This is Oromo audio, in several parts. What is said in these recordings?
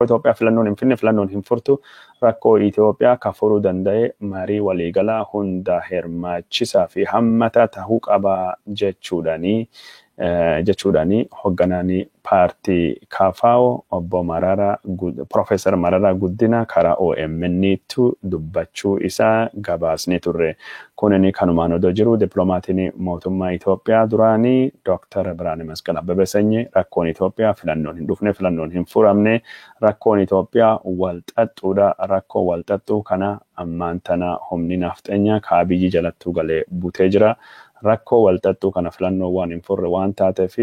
Itoophiyaa filannoon hin finne filannoon hin furtu rakkoo Itoophiyaa ka furuu danda'e marii waliigalaa hunda hirmaachisaa fi hammata tahuu qaba jechuudhaani hogganaanii paartii KFO obbo Profeesar Mararaa Guddina karaa OMN'tu dubbachuu isaa gabaasni turre. Kunini kanumaan odoo jiru dippiloomatiin mootummaa Itoophiyaa duraanii Dr. Biraane Masqal Abbabee Sanyii rakkoon Itoophiyaa filannoon hin dhufne filannoon hin furamne rakkoon Itoophiyaa walxaxuudha. Rakkoo walxaxuu kana ammaan tana humni nafxeenyaa kaabiyyi jalattuu galee butee jira. Rakkoo walxaxuu kana filannoo waan hin furre waan taateef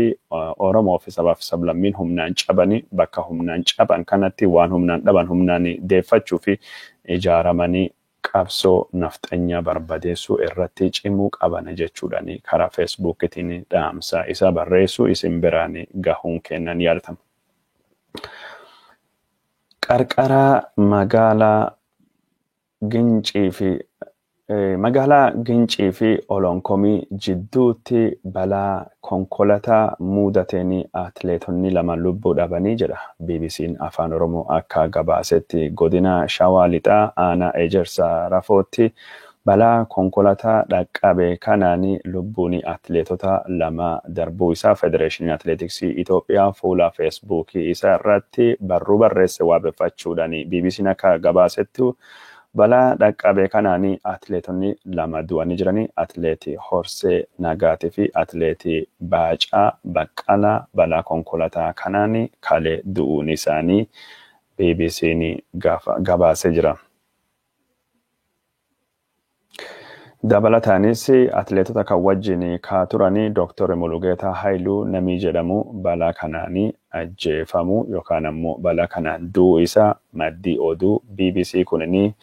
Oromoo fi sabaaf sablammiin humnaan cabanii bakka humnaan caban kanatti waan humnaan dhaban humnaan deeffachuu fi ijaaramanii qabsoo nafxeenyaa barbadeessuu irratti cimuu qaban jechuudhaani karaa feesbuukiitiin dhaamsa isa barreessuu isin biraan gahuun kennan yaadatama. Qarqara magaalaa Gincii fi Olonkomii jidduutti balaa konkolaataa muudateen atileetonni lama lubbuu dhabanii jedha. BBC'n Afaan Oromoo akka gabaasetti godina Shawaa Lixaa aanaa Ejersaa Rafootti balaa konkolaataa dhaqqabe kanaan lubbuun atileetota lama darbuu isaa Federeeshiniin Atileetiksii Itoophiyaa fuula feesbuukii isaa irratti barruu barreesse waabeffachuudhaan BBC'n akka gabaasetti balaa dhaqqabe kanaan atileetonni lama du'anii jiranii atileetii Horsee Nagaatii fi atileetii Baacaa Baqqalaa balaa konkolaataa kanaan kalee du'uun isaanii BBC'n gabaasee jira. Dabalataanis atileetota kan wajjin turanii Dr. Mulugeetaa Haayiluu namii jedhamu balaa kanaan ajjeefamuu yookaan ammoo balaa kanaan du'uu isaa maddii oduu BBC kunini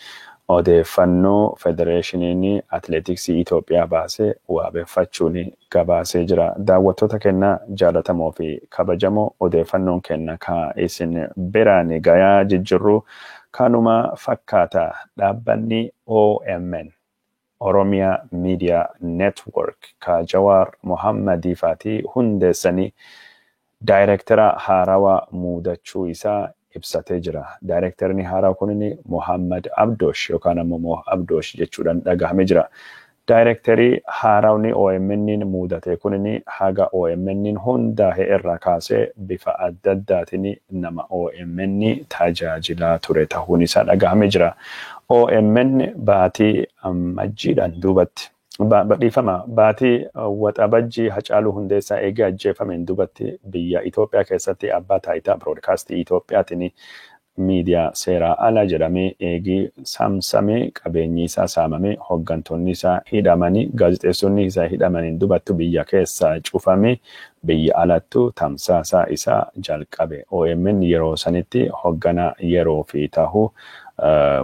odeeffannoo Federeeshiniin Atileetiksii Itoophiyaa baasee waabeffachuun gabaasee jira. Daawwattoota keenya jaalatamoo fi kabajamoo odeeffannoon keenya kan isin biraan gayaa jijjiirru kanuma fakkaata. Dhaabbanni OMN Oromia Media Network ka Jawaar Mohammadii faati hundeessanii daayireektara haarawaa muudachuu isaa ibsatee jira. Daayireektarni haarawaa kunini Mohammad Abdoosh yookaan ammoo Mo Abdoosh jechuudhaan dhagahamee jira. Daayireektarii haarawni OMN muudate kunini haga OMN hundaa'e irraa kaasee bifa adda addaatiin nama OMN tajaajilaa ture ta'uun isaa dhagahamee jira. OMN baatii amajjiidhaan duubatti baatii waxabajjii Hacaaluu Hundeessaa eegee ajjeefameen duubatti biyya Itoophiyaa keessatti abbaa taayitaa biroodkaastii Itoophiyaatiin miidiyaa seeraa ala jedhamee eegii saamsamee qabeenyi isaa saamamee hooggantoonni isaa hidhamanii gaazexeessonni isaa hidhamaniin duubattu biyya keessaa cufamee biyya alattu tamsaasaa isaa jalqabe. OMN yeroo sanitti hoogganaa yeroo fi tahuu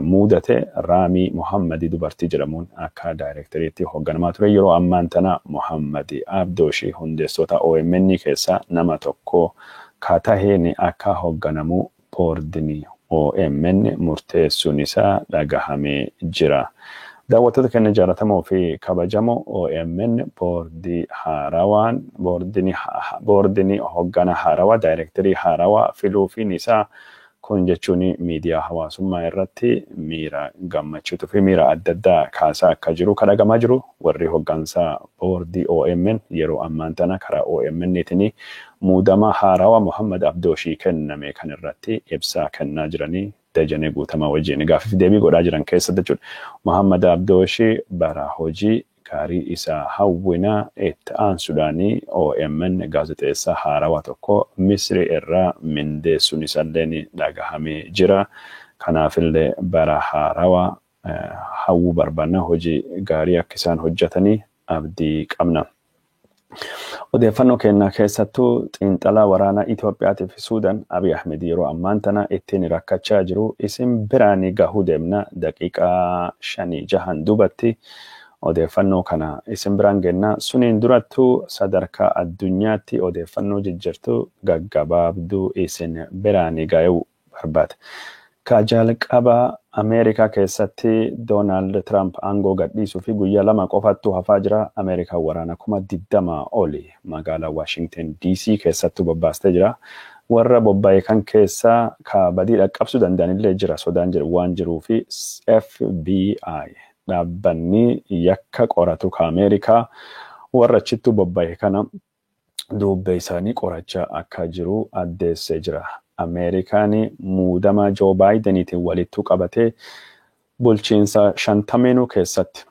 muudate Raamii Mohammadii dubartii jedhamuun akka daayireektariitti hoogganamaa ture. Yeroo ammaan tana Mohammadii Abdooshii hundeessota OMN keessaa nama tokko kataheen akka hoogganamu boordini OMN murteessuun isaa dhagahamee jira. Daawwattoota keenya jaalatamoo fi kabajamoo OMN boordini hooggana haarawaa daayireektarii haarawaa filuufiin isaa kun jechuun miidiyaa hawaasummaa irratti miira gammachuutu fi miira adda addaa kaasaa akka jiru kan dhagamaa jiru. Warri hooggansaa boordii OMN yeroo ammaan tana karaa OMN'tiin muudama haarawaa Mohammad Abdooshii kenname kan irratti ibsaa kennaa jiranii Dajanee Guutamaa wajjin gaaffiif deebii godhaa jiran keessatti jechuudha. Mohammad Abdooshii bara hojii gaarii isaa hawwina itti aansuudhaanii OMN gaazexeessaa haarawaa tokko Misri irraa mindeessuun isaallee dhagahamee jira. Kanaafillee bara haarawaa hawwuu barbaanna hojii gaarii akka isaan hojjetanii abdii qabna. Odeeffannoo keenya keessattuu xiinxalaa waraanaa Itoophiyaa fi Suudaan Abiy Ahmed yeroo ammaan tana ittiin rakkachaa jiru isin biraan gahuu deemna daqiiqaa 5-6 duubatti. Odeeffannoo kana isin biraan geenna suniin durattuu sadarkaa addunyaatti odeeffannoo jijjiirtuu gaggabaabduu isin biraan gahuu barbaada. Ka jalqaba Ameerikaa keessatti Doonaald Tiraamp aangoo gadhiisuu fi guyyaa 2 qofattuu hafaa jira. Ameerikaan waraana 20,000 oli magaalaa Washington DC keessattuu babbaastee jira. warra bobba'e kan keessaa ka badii dhaqqabsuu danda'anillee jira sodaan jedhu waan jiruu fi FBI dhaabbanni yakka qoratu ka Ameerikaa warra achittu bobba'e kana dubbe isaanii qorachaa akka jiru addeessee jira. Ameerikaan muudama Joe Bideniitiin walittu qabatee bulchiinsa 50 keessatti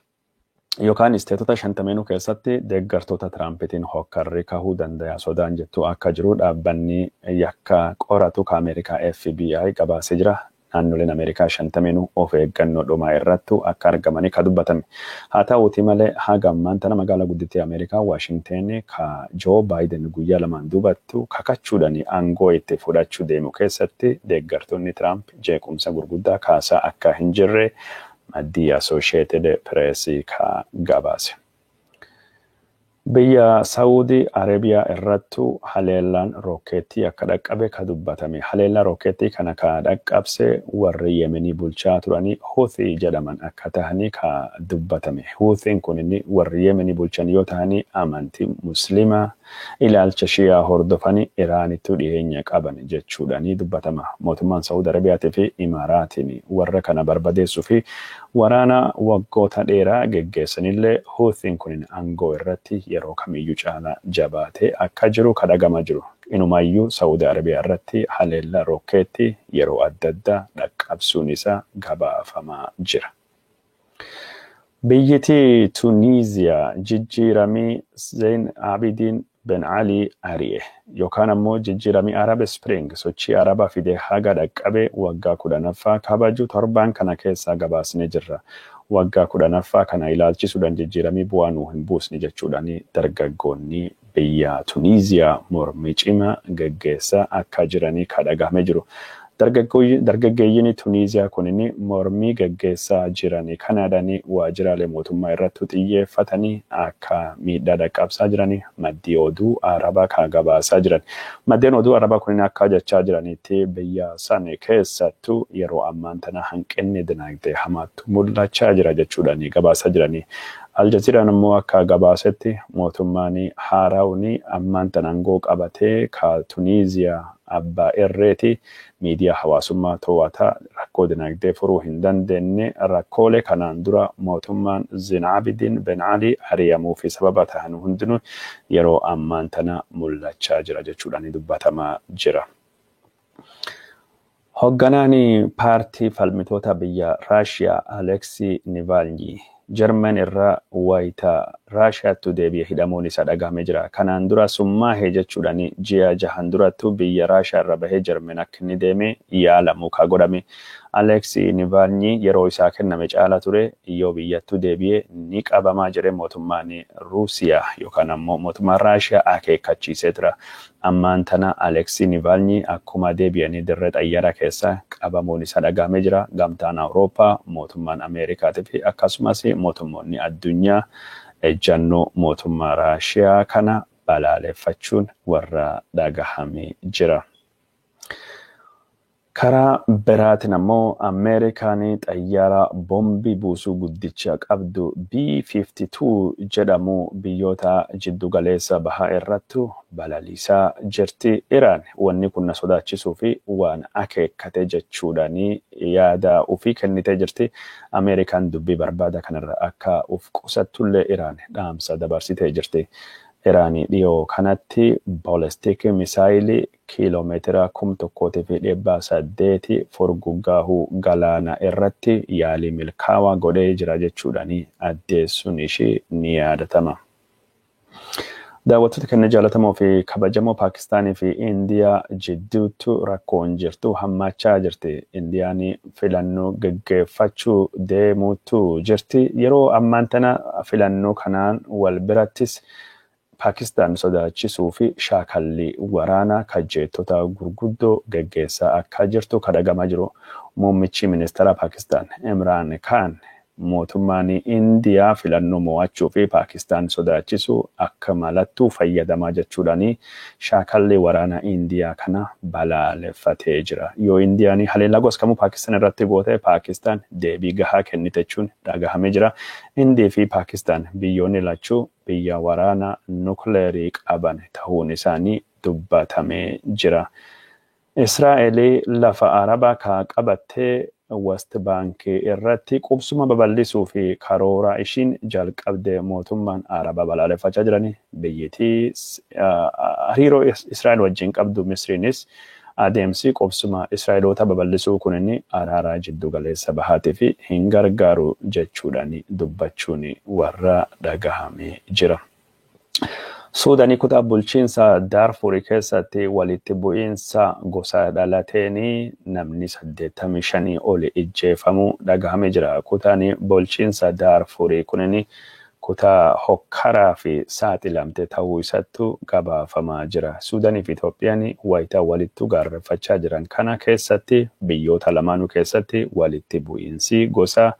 yookaan isteetota 50 keessatti deeggartoota Tiraampitiin hokkarri kahuu danda'a sodaan jettu akka jiru dhaabbanni yakka qoratu ka Ameerikaa FBI gabaasee jira. Naannoleen Ameerikaa 50 of eeggannoo dhumaa irrattu akka argamanii ka dubbatame. Haa ta'uutii malee haga ammaan tana magaalaa guddittii Ameerikaa Waashingteen ka Joe Biden guyyaa lamaan dubattu kakachuudhaan aangoo itti fudhachuu deemu keessatti deeggartoonni Tiraamp jeequmsa gurguddaa kaasaa akka hin jirre maddii Associated Press ka gabaase. Biyya Saudi Arabia irrattu haleellaan rookeetii akka dhaqqabe ka dubbatame. Haleellaa rookeetii kana ka dhaqqabse warri Yemenii bulchaa turanii Houthi jedhaman akka tahanii ka dubbatame. Houthiin kun inni warri Yemenii bulchan yoo tahanii amantii Muslimaa ilaalcha Shiyaa hordofanii Iraanittu dhiyeenya qaban jechuudhaanii dubbatama. Mootummaan Saudi Arabiyaatii fi Imaaraatiin warra kana barbadeessuu fi waraana waggoota dheeraa geggeessanillee Houthiin kun aangoo irratti yeroo kamiyyuu caalaa jabaatee akka jiru kadhagama jiru. Inumayyuu Saudi Arabiyaa irratti haleellaa rookeetii yeroo adda addaa dhaqqabsuun isaa gabaafamaa jira. Biyyattii Tunisiyaa jijjiiramii Zeyn Abidin Ben Ali ari'e yookaan ammoo jijjiiramii Arab Spring sochii Arabaa fide haga dhaqqabe waggaa 10ffaa kabaju torban kana keessaa gabaasne jirra. Waggaa 10ffaa kana ilaalchisuudhaan jijjiiramii bu'aa nuu hin buusne jechuudhaan dargaggoonni biyya Tunisiyaa mormii cimaa geggeessaa akka jiranii kadhagahame jiru. Dargaggeeyyiin Tunisiyaa kunini mormii geggeessaa jiranii kanaadhaanii waajjiraalee mootummaa irratti xiyyeeffatanii akka miidhaa dhaqqabsaa jiranii maddii oduu Arabaa ka gabaasaa jiran. Maddeen oduu Arabaa kunini akka jechaa jiraniitti biyya sana keessattuu yeroo ammaan tana hanqinni dinagdee hamaattu mul'achaa jira jechuudhaanii gabaasaa jiranii. Aljazeeraan immoo akka gabaasetti mootummaan haaraawni ammaan tana aangoo qabatee ka Tunisiyaa abbaa irreeti miidiyaa hawaasummaa to'ataa rakkoo dinagdee furuu hin dandeenye rakkoolee kanaan dura mootummaan Zeyn Abidin Ben Ali ari'amuu fi sababa ta'an hundinuu yeroo ammaan tana mul'achaa jira jechuudhaan dubbatamaa jira. Hoogganaan paartii falmitoota biyya Raashiyaa Aleksii Navalnyi Jarman irraa wayita Raashiyaattu deebi'ee hidhamuun isa dhagahame jira. Kanaan dura summaahee jechuudhaan ji'a 6 durattu biyya Raashiyaa irra bahee Jarman akka inni deeme yaalamu ka godhame. Aleksii Navalnyi yeroo isaa kenname caala ture yoo biyyattu deebi'ee ni qabamaa jedhee mootummaan Ruusiyaa yookaan ammoo mootummaan Raashiyaa akeekkachiisee tura. Ammaan tana Aleksii Navalnyi akkuma deebi'anii dirree xayyaaraa keessa qabamuun isa dhagahame jira. Gamtaan Awurooppaa, mootummaan Ameerikaatii fi akkasumas mootummoonni addunyaa ejjannoo mootummaa Raashiyaa kana balaaleffachuun warra dhagahame jira. Karaa biraatiin ammoo Ameerikaan xayyaara boombii buusuu guddicha qabdu B-52 jedhamu biyyoota jiddu galeessa bahaa irrattu balaliisaa jirti. Iraan wanni kun na sodaachisuu fi waan akeekkate jechuudhaanii yaada ofii kennitee jirti. Ameerikaan dubbii barbaada kanarra akka uf qusattullee Iraan dhaamsa dabarsitee jirti. Iraanii dhiyoo kanatti ballistic misaayilii kiiloomeetira 1,800 furguggaahuu galaana irratti yaalii milkaawaa godhee jira jechuudhaanii addeessuun ishee ni yaadatama. Daawwattoota keenya jaalatamoo fi kabajamoo Paakistaanii fi Indiyaa jidduutti rakkoon jirtu hammaachaa jirti. Indiyaan filannoo gaggeeffachuu deemuutu jirti. Yeroo ammaan tana filannoo kanaan wal birattis Pakistan sodaachisuu fi shaakalli waraanaa kajeettota gurguddoo gaggeessaa akka jirtu kadhagamaa jiru. Muummichi ministeera Pakistan Imran Khan mootummaan Indiyaa filannoo mo'achuu fi Pakistan sodaachisuu akka malattuu fayyadamaa jechuudhaanii shaakalli waraanaa Indiyaa kana balaaleffatee jira. Yoo Indiyaan haleellaa gosa Pakistan irratti goote Pakistan deebii gahaa kennite jechuun dhagahamee jira. Indii fi Pakistan biyyoonni lachuu biyya waraana nukleerii qaban ta'uun isaanii dubbatamee jira. Israa'eel lafa Arabaa ka qabattee West Bank irratti qubsuma babal'isuu fi karoora ishiin jalqabde mootummaan Arabaa balaaleffachaa jirani. Biyyattii hariiroo Israa'el wajjin qabdu Misriinis adeemsi qubsuma Israa'eloota babal'isuu kunin araaraa jiddu galeessa bahaatii fi hin gargaaru jechuudhaan dubbachuun warra dhagahamee jira. Suudaanii kutaa bulchiinsa Daarfurii keessatti walitti bu'iinsa gosa dhalateen namni 85 oli ijjeefamuu dhagahamee jira. Kutaan bulchiinsa Daarfurii kunin kutaa hokkaraa fi saaxilamte ta'uu isattu gabaafamaa jira. Suudaanii fi Itoophiyaan wayitaa walittu gaarreeffachaa jiran kana keessatti biyyoota lamaanuu keessatti walitti bu'iinsi gosa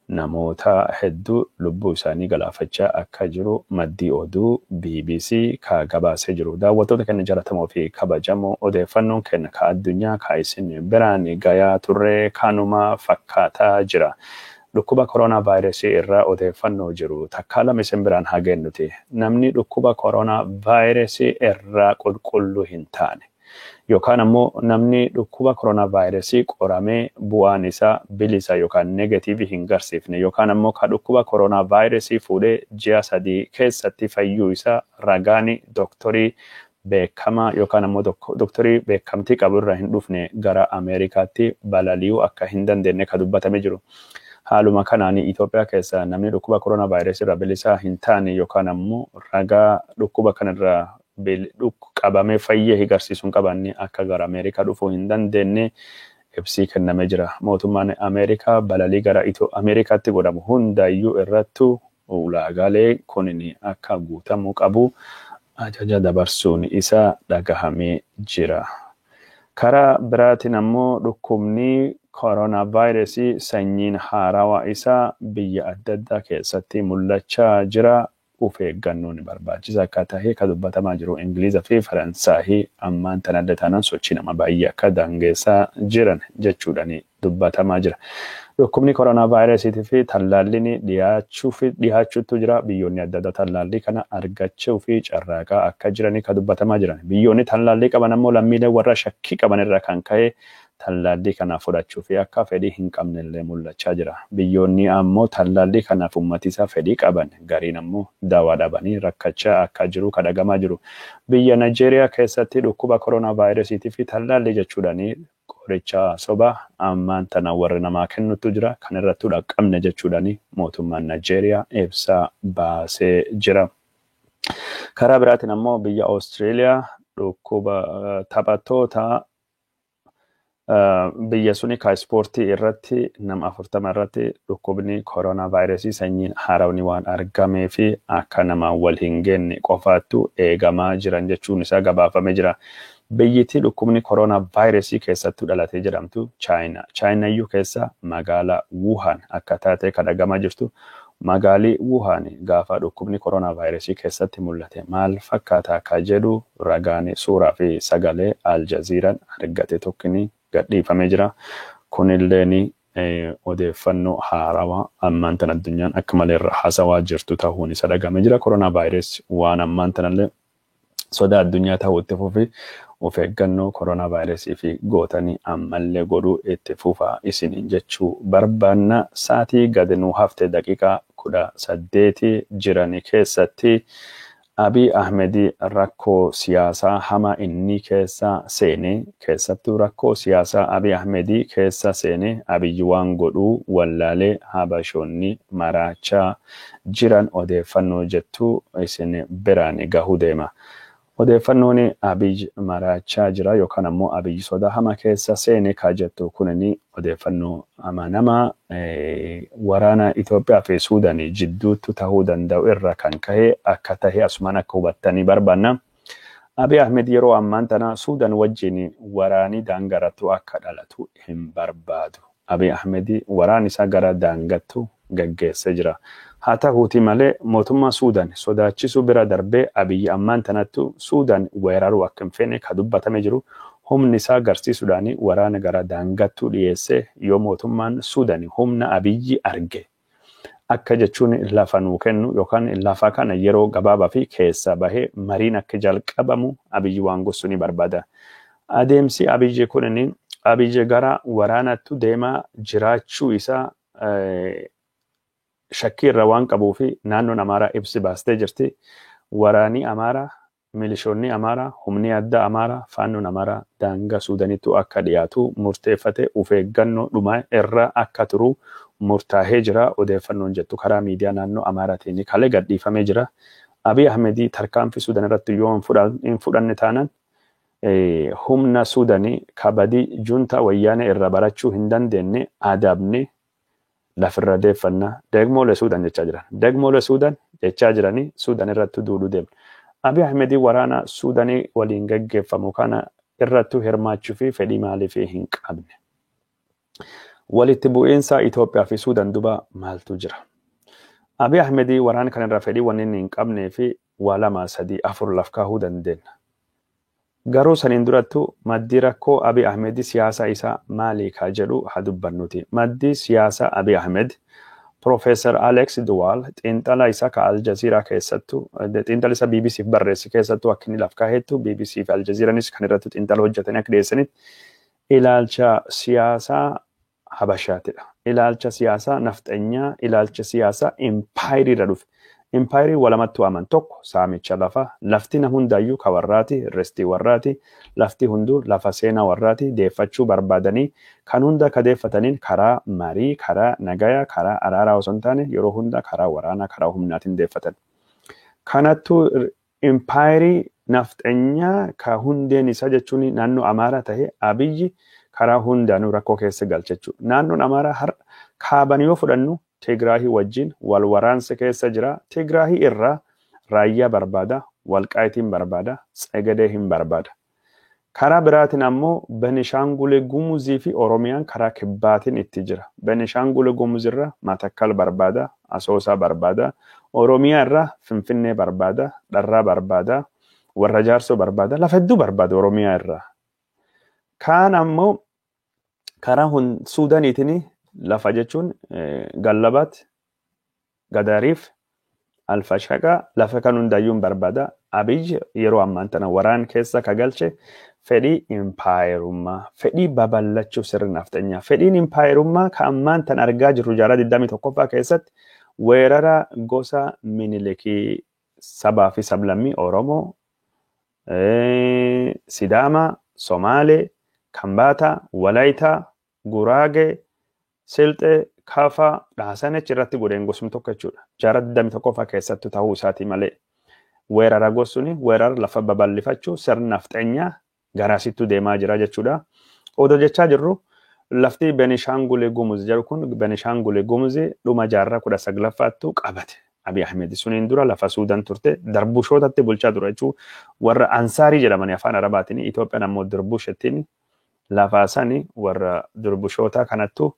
namoota hedduu lubbuu isaanii galaafachaa akka jiru maddii oduu BBC ka gabaasee jiru. Daawwattoota keenya jaallatamoo fi kabajamoo odeeffannoon keenya ka addunyaa ka isin biraan gayaa turre kanuma fakkaataa jira. Dhukkuba koronaa vaayirasii irraa odeeffannoo jiru takkaa lama isin biraan hageennuti. Namni dhukkuba koronaa vaayirasii irraa qulqulluu hin taane yookaan ammoo namni dhukkuba koronaa vaayirasii qoramee bu'aan isaa bilisa yookaan negatiivii hin garsiifne yookaan ammoo ka dhukkuba koronaa vaayirasii fuudhee ji'a 3 keessatti fayyuu isaa ragaani doktorii beekamaa yookaan ammoo doktorii beekamtii qabu irraa hin dhufne gara Ameerikaatti balali'uu akka hin dandeenye ka dubbatamee jiru. Haaluma kanaan Itoophiyaa keessa namni dhukkuba koronaa vaayirasii irraa bilisaa hin taane yookaan ammoo ragaa dhukkuba kanarraa qabamee fayyee higarsiisuun qabanne akka gara Ameerikaa dhufuu hin dandeenye ibsii kennamee jira. Mootummaan Ameerikaa balalii gara Ameerikaatti godhamu hundaayyuu irrattu ulaagaalee kunin akka guutamuu qabu ajaja dabarsuun isaa dhagahamee jira. Karaa biraatiin ammoo dhukkubni koronaa vaayirasii sanyiin haarawaa isaa biyya adda addaa keessatti mul'achaa jira. Of eeggannoon barbaachisaa akka ta'e ka dubbatamaa jiru. Ingiliiza fi Faransaayii ammaan tan adda taanaan sochii nama baay'ee akka daangeessaa jiran jechuudhaan dubbatamaa jira. Dhukkubni koronaa vaayirasiitii fi tallaalliin dhiyaachuutu jira. Biyyoonni adda addaa tallaallii kana argachuu fi carraaqaa akka jiranii ka dubbatamaa jiran. Biyyoonni tallaallii qaban ammoo lammiilee warra shakkii qaban irraa kan ka'e tallaallii kana fudhachuu fi akka fedhii hin qabnellee mul'achaa jira. Biyyoonni ammoo tallaallii kanaaf ummatisaa fedhii qaban gariin ammoo daawaa dhabanii rakkachaa akka jiru kadhagamaa jiru. Biyya Nigeeriyaa keessatti dhukkuba koronaa vaayirasiitii fi tallaallii jechuudhaan qoricha soba ammaan tana warra namaa kennutu jira. Kan irrattuu dhaqqabne jechuudhaan mootummaan Nigeeriyaa ibsa baasee jira. Karaa biraatiin ammoo biyya Austraaliyaa dhukkuba taphattoota biyya suni ka ispoortii irratti nama 40 irratti dhukkubni koronaa vaayirasii sanyiin haarawni waan argamee fi akka nama wal hin geenye qofaattu eegamaa jiran jechuun isaa gabaafamee jira. Biyyittii dhukkubni koronaa vaayirasii keessattuu dhalatee jedhamtu Chaayinaa. Chaayinaayyuu keessa magaalaa Wuhan akka taatee kadhagamaa jirtu. Magaalii Wuhan gaafa dhukkubni koronaa vaayirasii keessatti mul'ate maal fakkaata akka jedhu ragaan suuraa fi sagalee Aljaziiraan argate tokkini gadhiifamee jira. Kunilleen odeeffannoo haarawaa ammaan tan addunyaan akka malee irra haasawaa jirtu ta'uun isa dhagamee jira. Koronaa vaayirasii waan ammaan tanallee sodaa addunyaa ta'uutti fufi of eeggannoo koronaa vaayirasii fi gootanii ammallee godhuu itti fufaa isiniin jechuu barbaanna. Saatii gadi nuu hafte daqiiqaa 18 jirani keessatti Abiy Ahmed rakkoo siyaasaa hama inni keessa seene keessattuu rakkoo siyaasaa Abiy Ahmed keessa seene Abiy waan godhuu wallaalee habashonni maraachaa jiran odeeffannoo jettu isin biraan gahuu deema. Odeeffannoon Abiy maraachaa jira yookaan ammoo Abiy sodaa hama keessa seene ka jettu kunini odeeffannoo amanamaa waraana Itoophiyaa fi Suudaan jidduutti ta'uu danda'u irra kan ka'e akka ta'e asumaan akka hubattanii barbaanna. Abiy Ahmed yeroo ammaan tana Suudaan wajjin waraanii daangaratu akka dhalatu hin barbaadu. Abiy Ahmed waraan isaa gara daangattu gaggeessee jira. Haa ta'uuti malee mootummaa Suudaan sodaachisu bira darbee Abiy ammaan tanattu Suudaan weeraruu akka hin feene ka dubbatamee jiru. Humni isaa agarsiisuudhaan waraana gara daangattuu dhiyeesse yoo mootummaan Suudaan humna Abiy arge akka jechuun lafa nuu kennu yookaan lafa kana yeroo gabaabaa fi keessa bahee mariin akka jalqabamu Abiy waan gosu ni barbaada. adeemsi Abiyyi kunini Abiyyi gara waraanattu deemaa jiraachuu isaa shakkii irra waan qabuu fi naannoon Amaaraa ibsi baastee jirti. Waraanii Amaaraa, milishoonni Amaaraa, humni adda Amaaraa, faannoon Amaaraa daangaa Suudanittu akka dhiyaatu murteeffate of eeggannoo dhumaa irra akka turu murtaahee jira. Odeeffannoon jettu karaa miidiyaa naannoo Amaaraatiin kalee gadhiifamee jira. Abiy Ahmedii tarkaanfii Suudan irratti yoo hin fudhanne taanaan humna Suudanii kabadii junta wayyaanee irra barachuu hin dandeenye adabne lafirra deeffannaa deegmoolee Suudan jechaa jiran. Deegmoolee Suudan jechaa jiranii Suudan irratti duuduu deemna. Abiy Ahmedii waraana Suudanii waliin gaggeeffamu kana irratti hirmaachuu fi fedhii maaliif hin qabne. Walitti bu'iinsa Itoophiyaa fi Suudan duba maaltu jira? Abiy Ahmedii waraana kana irraa fedhii wanni hin qabnee fi waa 2 3 4 laf kaahuu dandeenya. Garuu saniin durattu maddii rakkoo Abiy Ahmedii siyaasa isaa maali ka jedhu haa dubbannuti. Maddii siyaasa Abiy Ahmed Professor Alex Duwal xiinxala isaa ka Al Jazeera keessattu xiinxala isaa BBC barreesse keessattu akka inni laf kaahettu BBC fi Al Jazeeranis kan irratti xiinxala hojjetanii akka dhiyeessanitti ilaalcha siyaasaa Habashaatidha. Ilaalcha siyaasaa nafxanyaa, ilaalcha siyaasaa empaayirii irra dhufe. Empaayirii walamatti waaman tokko saamicha lafa, lafti na hundaayyuu ka warraati, restii warraati, lafti hunduu lafa seenaa warraati, deeffachuu barbaadanii kan hunda ka deeffataniin karaa marii, karaa nagaya, karaa araaraa osoo hin taane yeroo hunda karaa waraanaa, karaa humnaatiin deeffatan. Kanattu empaayirii nafxanyaa ka hundeen isaa jechuun naannoo Amaaraa ta'e Abiyyi karaa hundaanuu rakkoo keessa galchachuu. Naannoon Amaaraa har kaaban yoo fudhannu Tigraahii wajjin wal waraansa keessa jira. Tigraahii irraa raayyaa barbaada, Walqaayitiin barbaada, Tsegadee hin barbaada. Karaa biraatiin ammoo Benishaangul Gumuzii fi Oromiyaan karaa kibbaatiin itti jira. Benishaangul Gumuz irraa Matakkal barbaada, Asoosaa barbaada, Oromiyaa irraa Finfinnee barbaada, Dharraa barbaada, warra Jaarsoo barbaada, lafa hedduu barbaada Oromiyaa irraa. Kaan ammoo karaa Suudaniitiin lafa jechuun Gallabat, Gadariif, Alfashaqaa lafa kan hundaayyuu barbaada. Abiyyi yeroo ammaan tana waraan keessa ka galche fedhii impaayerummaa, fedhii babal'achuu sirna nafxanyaa. Fedhiin impaayerummaa ka ammaan tana argaa jirru jaarraa 21ffaa keessatti weerara gosa Minilikii sabaa fi sablammii Oromoo, Sidaamaa, Somaalee, Kambaataa, Walaayitaa, Guraagee, Silxee, Kafaa, Dhaasanech irratti godheen gosum tokko jechuudha. Jaarraa 21ffaa keessatti ta'uu isaati malee. Weerara gosuni weerara lafa babal'ifachuu sirna nafxanyaa garaasittuu deemaa jira jechuudha. Odoo jechaa jirru lafti Benishaangul Gumuz jedhu kun Benishaangul Gumuz dhuma jaarraa 19ffaattu qabate. Abiy Ahmed suniin dura lafa Suudan turte darbushootatti bulchaa ture jechuudha. Warra Ansaarii jedhamanii afaan Arabaatiin Itoophiyaan ammoo Dirbushettiin lafa sani warra Dirbushoota kanattu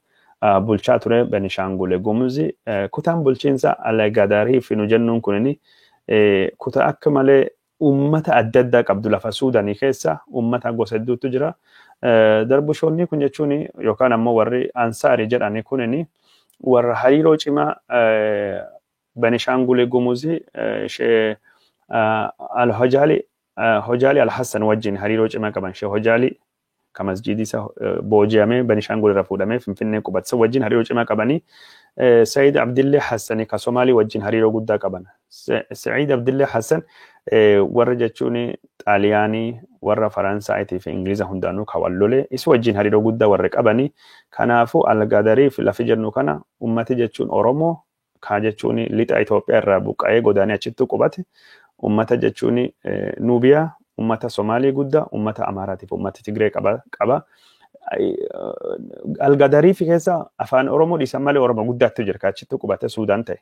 bulchaa ture Benishaangul Gumuz. Kutaan bulchiinsa Al-Gadariif nu jennuun kunini kutaa akka malee ummata adda addaa qabdu lafa Suudanii keessa ummata gosa hedduutu jira. Darbushoonni kun jechuun yookaan ammoo warri Ansaarii jedhani kunini warra hariiroo cimaa Benishaangul Gumuz Hojaali Al-Hassan wajjin hariiroo cimaa qaban. Hojaali ka masjiidii isa booji'amee Benishaangul irra fuudhamee Finfinnee qubatsa wajjin hariiroo cimaa qabanii. Sa'iid Abdillee Hassani ka Somaalii wajjin hariiroo guddaa qaban. Sa'iid Abdillee Hassan warra jechuun Xaaliyaanii, warra Faransaayii fi Ingiliza hundaanuu ka wallolee isa wajjin hariiroo guddaa warra qabanii. Kanaafuu Al-Gadariif lafi jennu kana ummati jechuun Oromoo ka jechuun lixa Itoophiyaa irraa buqqa'ee godaanee achitti qubate. Ummata jechuun Nuubiyaa, ummata Somaalii guddaa, ummata Amaaraatiif ummata Tigree qaba. Al-Gadariif keessa afaan Oromoo dhiisan malee Oromoo guddaatu jira ka achitti qubate Suudaan ta'e.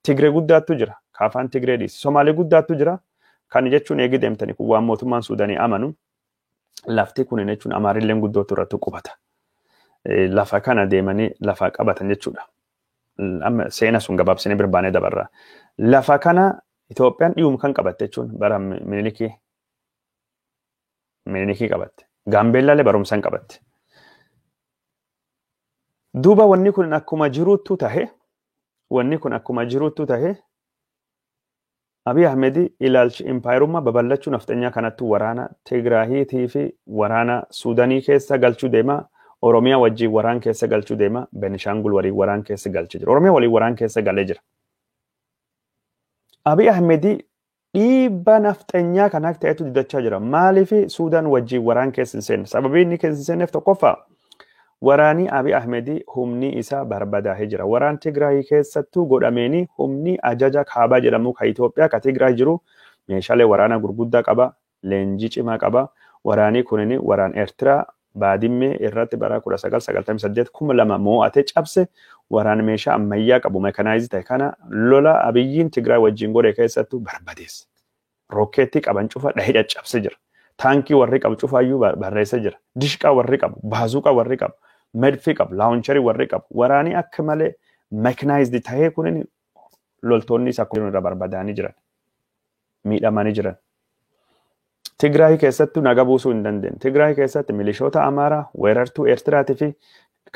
Tigree guddaatu jira ka afaan Tigree dhiise. Somaalii guddaatu jira. Kan jechuun eegi deemtanii kun waan mootummaan Suudanii amanu lafti kun jechuun Amaarilleen guddootu irratti qubata. Lafa kana deemanii lafa qabatan jechuudha. Amma seena sun gabaabsinee birbaanee dabarra. Lafa kana Itoophiyaan dhiyuma kan qabatte jechuun bara Minilikii qabatte. Gaambeellaalee barumsaan qabatte. Duuba wanni kun akkuma jiruuttu tahe Abiy Ahmed ilaalchi impaayirummaa babal'achuu naftanyaa kanattu waraana Tigraahiitii fi waraana Suudanii keessa galchuu deema. Oromiyaa wajjin waraan keessa galchuu deema. Benishangul waliin waraan keessa galchee jira. Oromiyaa waliin waraan keessa galee jira. Abiy Ahmed dhiibba naftanyaa kanaaf ta'etu didachaa jira. Maaliif Suudaan wajjin waraan keessa hin seenne? Sababii inni keessa hin seenneef tokkoffaa waraanii Abiy Ahmed humni isaa barbadaa'ee jira. Waraan Tigraay keessattuu godhameeni humni ajaja kaabaa jedhamu ka Itoophiyaa ka Tigraay jiru meeshaalee waraana gurguddaa qaba, leenjii cimaa qaba. Waraanii kunini waraan Eertiraa baadimmee irratti bara 1998 2,000 mo'atee cabse waraan meeshaa ammayyaa qabu meekanaayizii ta'e kana lola Abiyyiin Tigraay wajjin godhe keessattuu barbadeesse. Rokkeettii qaban cufa dhahee caccabse jira. Taankii warri qabu cufaayyuu barreessee jira. Dishqaa warri qabu, baazuuqaa warri qabu. Medfii qabu, laawuncharii warri qabu. Waraanii akka malee meekanaayizii ta'ee kunin loltoonni isaa kun irra barbadaanii jiran. Miidhamanii jiran. Tigraay keessattuu naga buusuu hin dandeenye. Tigraay keessatti milishoota Amaaraa, weerartuu Eertiraatii fi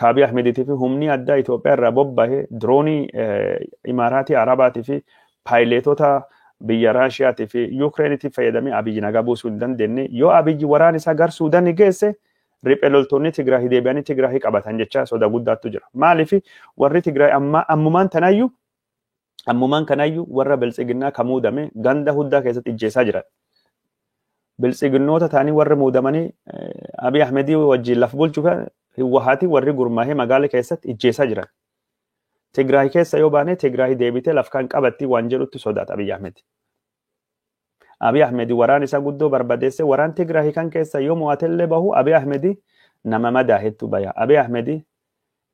Abiy Ahmediitii fi humni addaa Itoophiyaa irraa bobba'ee diroonii Imaaraatii Arabaatii fi paayileetota biyya Raashiyaatii fi Yukireenitii fayyadamee Abiyyi naga buusuu hin dandeenye. Yoo Abiyyi waraan isaa gar Suudaanii geesse riphee loltoonni Tigraay deebi'anii Tigraay qabatan jecha soda guddaatu jira. Maaliif warri Tigraay ammumaan kanayyuu warra biltsiginnaa kan muudame ganda huddaa keessatti ijjeessaa jiran. Biltsiginnoota ta'anii warri muudamanii Abiy Ahmedii wajjin laf bulchuuf Hiwwahaati warri gurmaahee magaala keessatti ijjeessaa jiran. Tigraay keessa yoo baane Tigraay deebitee laf kan qabatti waan jedhutti sodaata Abiy Ahmed. Abiy Ahmed waraan isaa guddoo barbadeesse waraan Tigraay kan keessa yoo mo'atellee bahu Abiy Ahmed nama madaa hedduu baya. Abiy Ahmed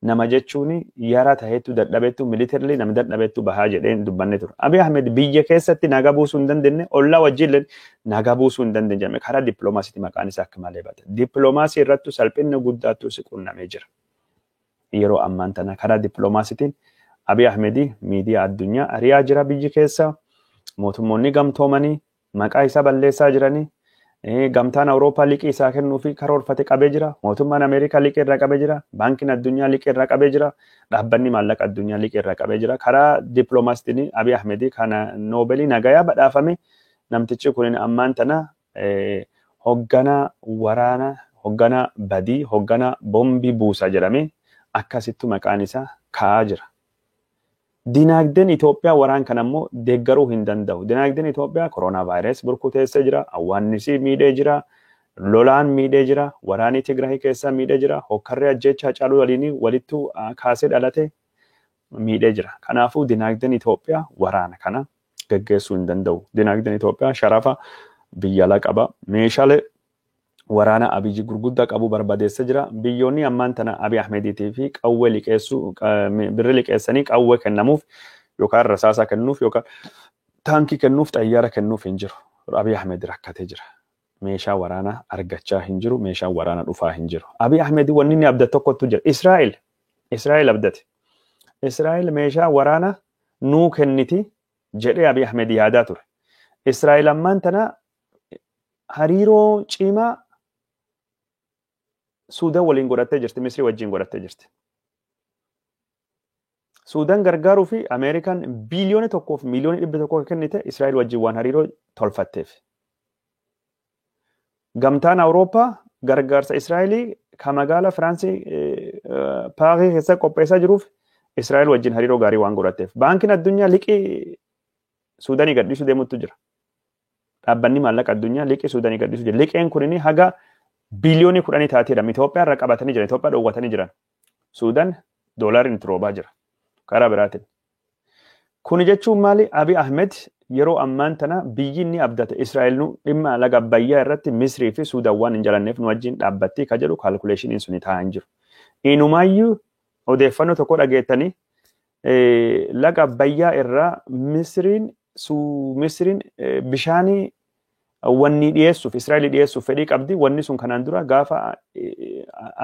nama jechuun yara ta'etu dadhabetu militarily nama dadhabetu bahaa jedheen dubbanne ture. Abiy Ahmed biyya keessatti naga buusuu hin dandeenye ollaa wajjin naga buusuu hin dandeenye karaa dippiloomaasiitii maqaan isaa akka malee bata. Dippiloomaasii irratti salphinni guddaatu si qunnamee jira. Yeroo ammaan tana karaa dippiloomaasiitiin Abiy Ahmed miidiyaa addunyaa ari'aa jira biyyi keessa mootummoonni gamtoomanii maqaa isaa balleessaa jiranii gamtaan Awurooppaa liqii isaa kennuu fi karoorfate qabee jira. Mootummaan Ameerikaa liqii irraa qabee jira. Baankiin addunyaa liqii irraa qabee jira. Dhaabbanni maallaqa addunyaa liqii irraa qabee jira. Karaa dippiloomaasiitiin Abiy Ahmed kana Noobeelii nagayaa badhaafame namtichi kun ammaan tana hoogganaa waraana, hoogganaa badii, hoogganaa boombii buusa jedhame akkasittu maqaan isaa kaa'aa jira. Dinagdeen Itoophiyaa waraan kan ammoo deeggaruu hin danda'u. Dinagdeen Itoophiyaa koronaa vaayirasii burkuteessee jira. Awwaannisi miidhee jira. Lolaan miidhee jira. Waraanii Tigraay keessaa miidhee jira. Hokkarree ajjeechaa caaluu waliin walittu kaasee dhalate miidhee jira. Kanaafuu dinagdeen Itoophiyaa waraana kana gaggeessuu hin danda'u. Dinagdeen Itoophiyaa sharafa biyya alaa qaba. Meeshaalee waraana Abiyyi gurguddaa qabu barbadeessee jira. Biyyoonni ammaan tana Abiy Ahmediitii fi qawwee liqeessuu birri liqeessanii qawwee kennamuuf yookaan rasaasa kennuuf yookaan taankii kennuuf xayyaara kennuuf hin jiru. Abiy Ahmed rakkatee jira. Meeshaa waraanaa argachaa hin jiru. Meeshaa waraanaa dhufaa hin jiru. Abiy Ahmed wanni inni abdate tokkotu jira. Israa'el abdate. Israa'el meeshaa waraanaa nuu kenniti jedhee Abiy Ahmed yaadaa ture. Israa'el ammaan tana hariiroo cimaa Suudaan waliin godhattee jirti, Misrii wajjin godhattee jirti. Suudaan gargaaruu fi Ameerikaan biliyoona tokkoof miliyoona 100 kennite Israa'el wajjin waan hariiroo tolfatteef. Gamtaan Awurooppaa gargaarsa Israa'elii kan magaalaa Firaansii Paarii keessa qopheessaa jiruuf Israa'el wajjin hariiroo gaarii waan godhatteef. Baankiin addunyaa liqii Suudaanii gadhiisuu deemutu jira. Dhaabbanni maallaqa addunyaa liqii Suudaanii gadhiisuu jira. Liqiin kunini haga biliyoonii 10 taateedha. Itoophiyaa irraa qabatanii jiran. Itoophiyaa dhoowwatanii jiran. Suudaan doolaariin itti roobaa jira. Karaa biraatiin. Kuni jechuun maali? Abiy Ahmed yeroo ammaan tana biyyi inni abdate Israa'el nu dhimma laga Abbayyaa irratti Misrii fi Suudaan waan hin jalanneef nu wajjin dhaabbatti ka jedhu kaalkuleeshiniin suni taa'aa hin jiru. Inumaayyuu odeeffannoo tokko dhageettanii laga Abbayyaa irraa Misriin bishaanii wanni dhiyeessuuf Israa'el dhiyeessuuf fedhii qabdi. Wanni sun kanaan dura gaafa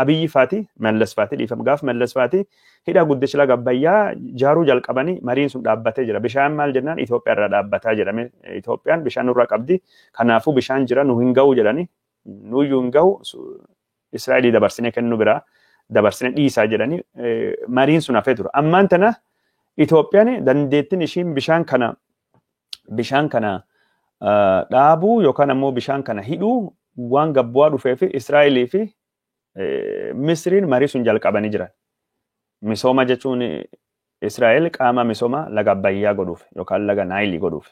Abiyyi faati Mallas faati dhiifama gaafa Mallas faati hidha guddicha laga Abbayyaa jaaruu jalqabanii mariin sun dhaabbatee jira. Bishaan maal jennaan Itoophiyaa irraa dhaabbataa jedhame. Itoophiyaan bishaan nurraa qabdi. Kanaafuu bishaan jira nu hin ga'u jedhani. Nuyyuu hin ga'u Israa'el dabarsinee kennu biraa dabarsinee dhiisaa jedhani mariin sun hafee tura. Ammaan tana Itoophiyaan dandeettiin ishiin bishaan kana bishaan kana dhaabuu yookaan ammoo bishaan kana hidhuu waan gabbu'aa dhufee fi Israa'elii fi Misriin marii sun jalqabanii jiran. Misooma jechuun Israa'el qaama misooma laga Abbayyaa godhuuf yookaan laga Naayilii godhuuf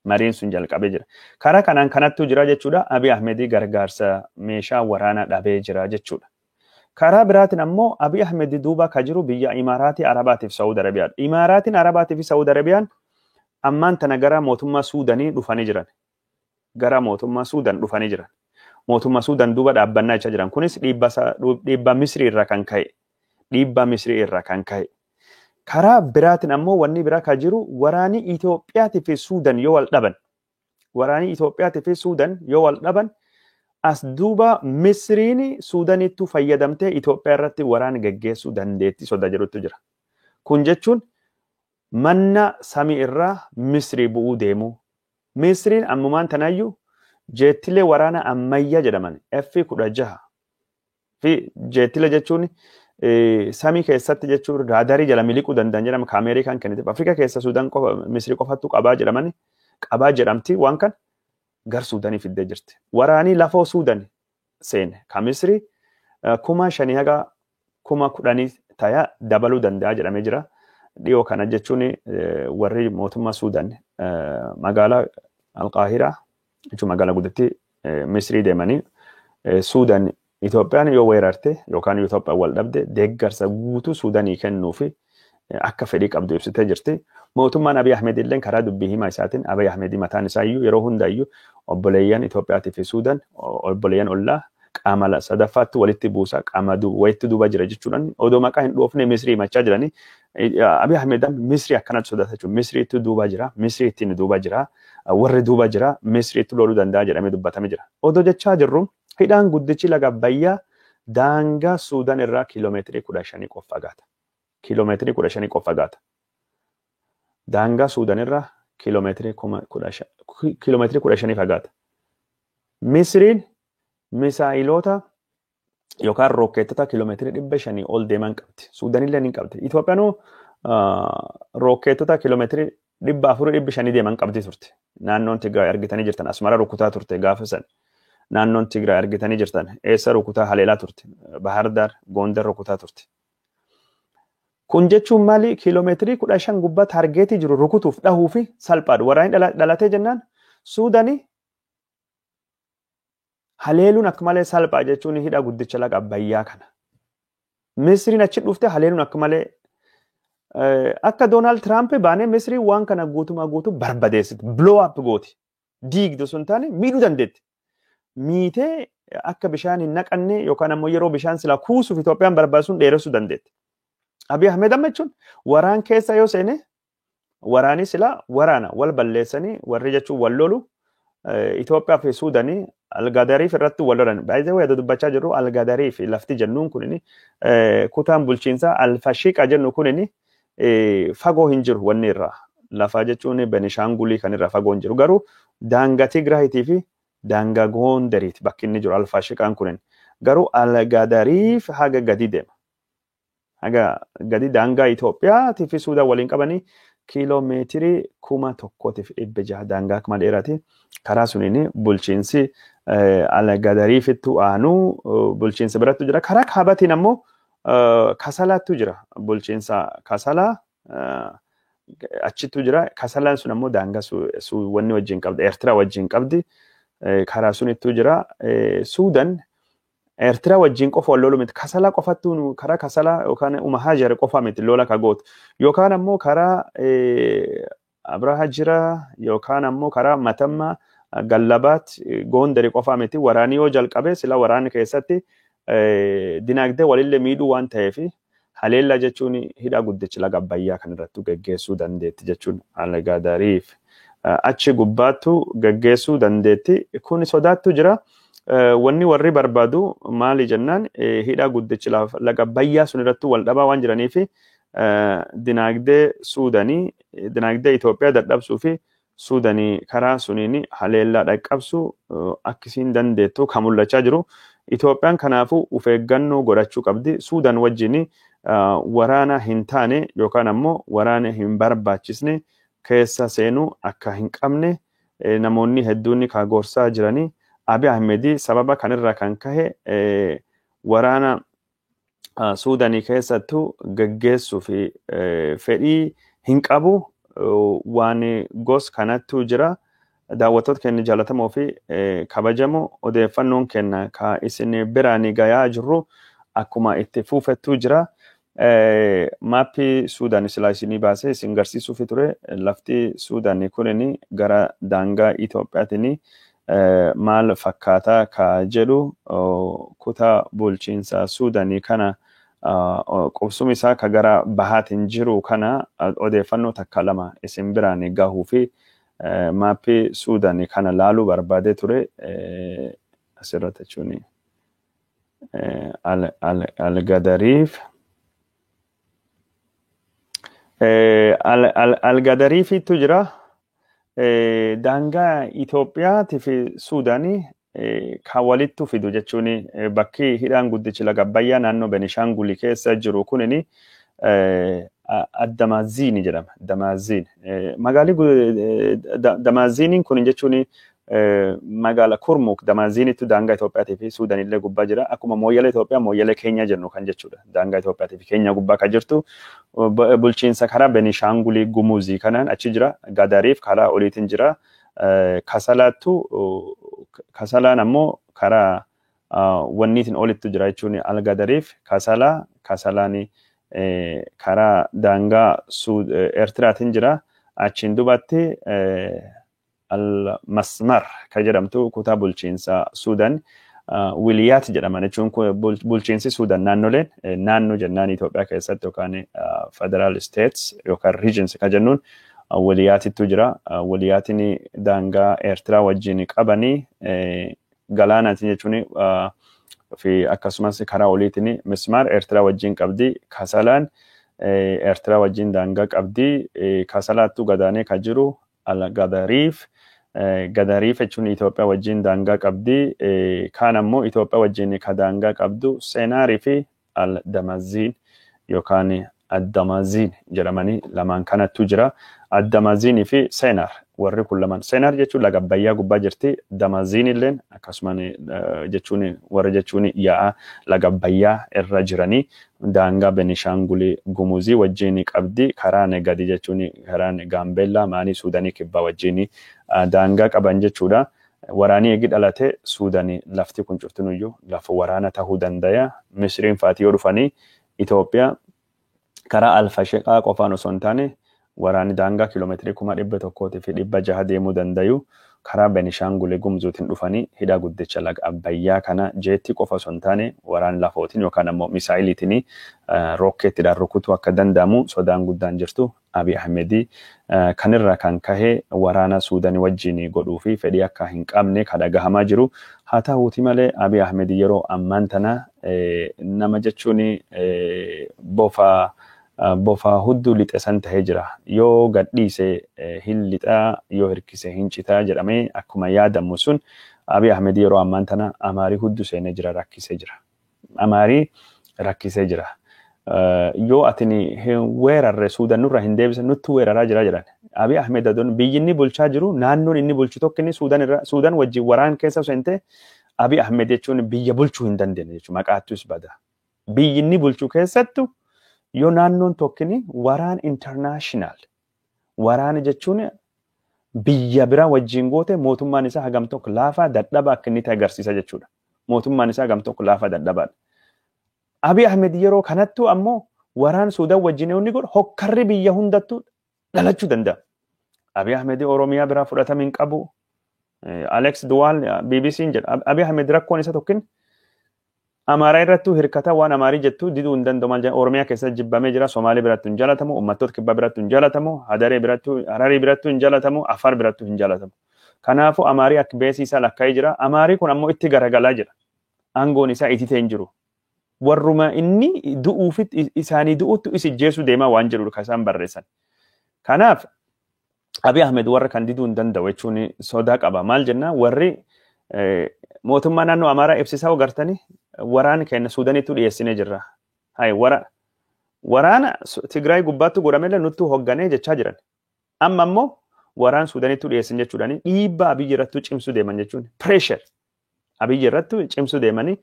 mariin sun jalqabee jira. Karaa kanaan kanattuu jira jechuudha. Abiy Ahmedii gargaarsa meeshaa waraanaa dhabee jira jechuudha. Karaa biraatiin ammoo Abiy Ahmedii duuba ka jiru biyya Imaaraatii Arabaatii fi Saawud Arabiyaadha. Imaaraatiin Arabaatii fi Saawud Arabiyaan ammaan tana gara mootummaa Suudanii dhufanii jiran. Gara mootummaa Suudan dhufanii jiran. Mootummaa Suudan duuba dhaabbannaa jecha jiran. Kunis dhiibbaa Misrii irraa kan ka'e. Dhiibbaa Misrii irraa kan ka'e. Karaa biraatiin ammoo wanni biraa ka jiru waraanii Itoophiyaatii fi Suudan yoo wal dhaban. Waraanii Itoophiyaatii fi Suudan yoo wal dhaban as duuba Misriin Suudanittu fayyadamtee Itoophiyaa irratti waraana geggeessuu dandeetti soda jedhutu jira. Kun jechuun manna samii irraa Misrii bu'uu deemu. Misriin ammumaan tanaayyuu jeettilee waraana ammayyaa jedhaman F-16 fi jeettilee jechuun samii keessatti jechuun raadarii jala miliquu danda'an jedhama ka Ameerikaan kennite. Afrikaa keessa Suudaan qofa Misrii qofattu qabaa jedhamani qabaa jedhamti waan kan gar Suudanii fiddee jirti. Waraanii lafoo Suudan seene ka Misrii 5,000 haga 10,000 ta'aa dabaluu danda'a jedhamee jira. Dhiyoo kana jechuun warri mootummaa Suudan magaalaa Alqaahiraa jechuun magaalaa guddatti Misrii deemanii Suudan Itoophiyaan yoo weerarte yookaan Itoophiyaan wal dhabde deeggarsa guutuu Suudanii kennuu fi akka fedhii qabdu ibsitee jirti. Mootummaan Abiy Ahmed illee karaa dubbii himaa isaatiin Abiy Ahmed mataan isaa iyyuu yeroo hundaayyuu obboleeyyan Itoophiyaatii fi Suudan obboleeyyan ollaa qaama sadaffaatti walitti buusa qaama wayitti duuba jira jechuudhaan odoo maqaa hin dhoofne Misrii himachaa jiranii Abiy Ahmed Misrii akkanatti sodaata jechuudha. Misriitti duuba jira, Misriitti duuba jira, warri duuba jira, Misriitti loluu danda'a jedhamee dubbatamee jira. Odoo jechaa jirru hidhaan guddichi laga Abbayyaa daangaa Suudaan irraa kiiloomeetirii 15 qofa fagaata. Kiiloomeetirii 15 qofa fagaata. Daangaa Suudaan irraa kiiloomeetirii 15 fagaata. Misriin misaa'iloota yookaan rookeetota kiiloomeetirii 500 ol deeman qabdi. Suudaan illee ni qabdi. Itoophiyaan rookeetota kiiloomeetirii 400-500 deeman qabdi turte. Naannoon Tigraay argitanii jirtan Asmara rukutaa turte gaafa san. Naannoon Tigraay argitanii jirtan eessa rukutaa haleelaa turte. Bahardar, Gondar rukutaa turte. Kun jechuun maali kiiloomeetirii 15 gubbaa taargeetii jiru rukutuuf dhahuu fi salphaadha. Waraanni dhalatee jennaan Suudaanii haleeluun akka malee salphaa jechuun hidha guddicha laga Abbayyaa kana. Misriin achi dhufte haleeluun akka malee akka Doonaald Tiraamp baanee Misrii waan kana guutumaa guutuu barbadeessiti. Blow up gooti. Diigdu sun taane miidhuu dandeetti. Miitee akka bishaan hin naqanne yookaan ammoo yeroo bishaan sila kuusuuf Itoophiyaan barbaasuun dheeressuu dandeetti. Abiy Ahmed amma jechuun waraan keessa yoo seene waraanii sila waraana wal balleessanii warri jechuun wal lolu Itoophiyaa fi Suudanii Algadariif irratti wal lolan. Baay'ee wayyaa dubbachaa jirru Algadariif lafti jennuun kunini kutaan bulchiinsaa Alfashiqa jennu kunini fagoo hin jiru wanni irraa. Lafa jechuun Benishaangulii kan irraa fagoo hin jiru. Garuu daangaa Tigraayitii fi daangaa Gondariiti bakki inni jiru Alfashiqaan kunin. Garuu Algadariif haga gadi deema. Haga gadi daangaa Itoophiyaatii fi Suudaan waliin qabanii kiiloomeetirii 1,100 daangaa akkuma dheeraati. Karaa suniin bulchiinsi Algadariifittu aanu bulchiinsa birattu jira. Karaa kaabatiin ammoo Kasalaattu jira. Bulchiinsa Kasalaa achittu jira. Kasalaan sun ammoo daangaa wanni wajjin qabdi. Eertiraa wajjin qabdi. Karaa sunittu jira. Suudaan Eertiraa wajjin qofa wal lolu miti. Kasalaa qofattuu karaa Kasalaa yookaan Hajar qofa miti lola kagootu. Yookaan ammoo karaa Abraha jira yookaan ammoo karaa Matammaa Gallabaat Gondari qofa miti. Waraanii yoo jalqabe sila waraanni keessatti dinagdee walillee miidhuu waan ta'eef haleellaa jechuun hidha guddicha laga Abbayyaa kan irratti geggeessuu dandeetti jechuun Algadariif achi gubbaattu geggeessuu dandeetti. Kun sodaattu jira. Wanni warri barbaadu maali jennaan hidha guddicha laga Abbayyaa sun irratti wal dhabaa waan jiraniif dinagdee Suudanii dinagdee Itoophiyaa dadhabsuu fi Suudanii karaa suniin haleellaa dhaqqabsu akkasiin dandeettu kan mul'achaa jiru. Itoophiyaan kanaafuu of eeggannoo godhachuu qabdi. Suudaan wajjin waraana hin taane yookaan ammoo waraana hin barbaachisne keessa seenuu akka hin qabne namoonni hedduun ka gorsaa jiranii Abiy Ahmed sababa kanirra kan kahe waraana Suudanii keessattuu gaggeessuu fi fedhii hin qabu waan gos kanattu jira. Daawwattoota keenya jaalatamoo fi kabajamoo odeeffannoon kenna ka isin biraanii gayaa jirru akkuma itti fuufettuu jira. Maappii Suudanii silaa isinii baasee isin garsiisuuf ture lafti Suudanii kunini gara daangaa Itoophiyaatiin maal fakkaataa ka jedhu kutaa bulchiinsa Suudanii kana qubsumi isaa ka gara bahaatiin jiru kana odeeffannoo takka lama isin biraanii gahuu fi maappii Suudanii kana laaluu barbaade ture asirratti jechuun Al-Gadariif Al-Gadariifitu jira daangaa Itoophiyaa fi Suudanii kan walittu fidu jechuun bakki hidhaan guddichi laga Abbayyaa naannoo Benishangul keessa jiru kunini Damaaziin jedhama. Damaaziin magaalli Damaaziin kun jechuun magaala Kurmuk Damaaziinitu daangaa Itoophiyaa fi Suudanii illee gubbaa jira. Akkuma mooyyalee Itoophiyaa mooyyalee Keenya jennu kan jechuudha. Daangaa Itoophiyaa fi Keenya gubbaa kan jirtu bulchiinsa karaa Benishangul Gumuzii kanaan achi jira. Gadariif karaa oliitiin jira. Kasalaan ammoo karaa wanniitiin olitti jira jechuun Al-Gadariif Kasalaan karaa daangaa Eertiraatiin jira. Achiin dubatti Al-Masmar kan jedhamtu kutaa bulchiinsa Suudaan Wiliyaat jedhaman jechuun bulchiinsi Suudaan naannoleen naannoo jennaan Itoophiyaa keessatti yookaan Federal States yookaan Regions kan jennuun Wiliyaatittu jira. Wiliyaatiin daangaa Eertiraa wajjin qabanii galaanaatiin jechuun fi akkasumas karaa oliitiin Mismaar Eertiraa wajjin qabdi. Kasalaan Eertiraa wajjin daangaa qabdi. Kasalaattu gadaanee kan jiru Al-Gadariif. Gadariif jechuun Itoophiyaa wajjin daangaa qabdi. Kaan ammoo Itoophiyaa wajjin ka daangaa qabdu Seenaarii fi Al-Damaaziin yookaan Ad-Damaaziin jedhamanii lamaan kanattu jira. Ad-Damaaziin fi Seenaar warri kun lamaan. Seenaar jechuun laga Abbayyaa gubbaa jirti. Damaaziin illeen akkasumas jechuun warra jechuun yaa'a laga Abbayyaa irra jiranii daangaa Benishangul Gumuzii wajjin qabdi. Karaan gadi jechuun karaan Gaambeellaa maanii Suudanii kibbaa wajjin daangaa qaban jechuudha. Waraanii eegi dhalate Suudanii lafti kun cuftinuyyuu lafa waraana tahuu dandaya. Misriin faatii yoo dhufanii Itoophiyaa karaa Alfasheqaa qofaan osoo hin taane waraani daangaa kiiloomeetirii 100 deemuu dandayu. Karaa Benishangul Gumuziitiin dhufanii hidha guddicha laga Abbayyaa kana jeetti qofa osoo hin taane waraani lafootiin yookaan ammoo misaayiliitiin rookeettiidhaan rukutuu akka danda'amu sodaan guddaan jirtu. Abiy Ahmed kanirra kan kahe waraana Suudanii wajjin godhuu fi fedhii akka hin qabne kan dhagahamaa jiru. Haa ta'uuti malee Abiy Ahmed yeroo ammaan tana nama jechuun bofa hudduu lixesan tahee jira. Yoo gadhiise hin lixaa yoo hirkise hin citaa jedhamee akkuma yaadamu sun Abiy Ahmed yeroo ammaan tana amaarii hudduu seenee jira rakkisee jira. Amaarii rakkisee jira. Yoo atini weerarre Suudaan nurra hin deebise nutti weeraraa jira jedhan. Abiy Ahmed adon biyyi inni bulchaa jiru naannoon inni bulchu tokko inni Suudaan wajjin waraan keessa seente Abiy Ahmed jechuun biyya bulchuu hin dandeenye jechuudha. Maqaattus bada. Biyyi inni bulchu keessattu yoo naannoon tokkini waraan international waraan jechuun biyya bira wajjin goote mootummaan isaa hagam tokko laafaa dadhaba akka inni agarsiisa jechuudha. Mootummaan isaa hagam tokko laafaa dadhabaadha. Abiy Ahmed yeroo kanattu ammoo waraan Suudaan wajjin inni godhu hokkarri biyya hundattu dhalachuu danda'a. Abiy Ahmed Oromiyaa bira fudhatama hin qabu. Alex Duwal BBC'n jedha. Abiy Ahmed rakkoon isa tokkin Amaaraa irrattu hirkata waan amaarii jettu diduu hin danda'u maal jedhan Oromiyaa keessa jibbamee jira. Somaalee birattu hin jaalatamu. Uummattoota kibbaa birattu hin jaalatamu. Hararii birattu hin jaalatamu. Afar birattu hin jaalatamu. Kanaafuu amaarii akka beesisaa lakkaa'ee jira. Amaarii kun ammoo itti garagalaa jira. Aangoon isaa ititee hin jiru. Warruma inni du'uufit isaanii du'uuttu isijjeessu deemaa waan jedhu kan isaan barreessan. Kanaaf Abiy Ahmed warra kan diduu hin danda'u jechuun sodaa qaba. Maal jenna warri mootummaa naannoo Amaaraa ibsisaa agartanii waraana keenya Suudaaniitti dhiyeessinee jirra. Waraana Tigraay gubbaatti godhamee nutti hoogganee jechaa jiran. Amma immoo waraan Suudaanitti dhiyeessan jechuudhaani dhiibbaa Abiyyi irratti cimsuu deeman jechuun pressure Abiyyi irratti cimsuu deemanii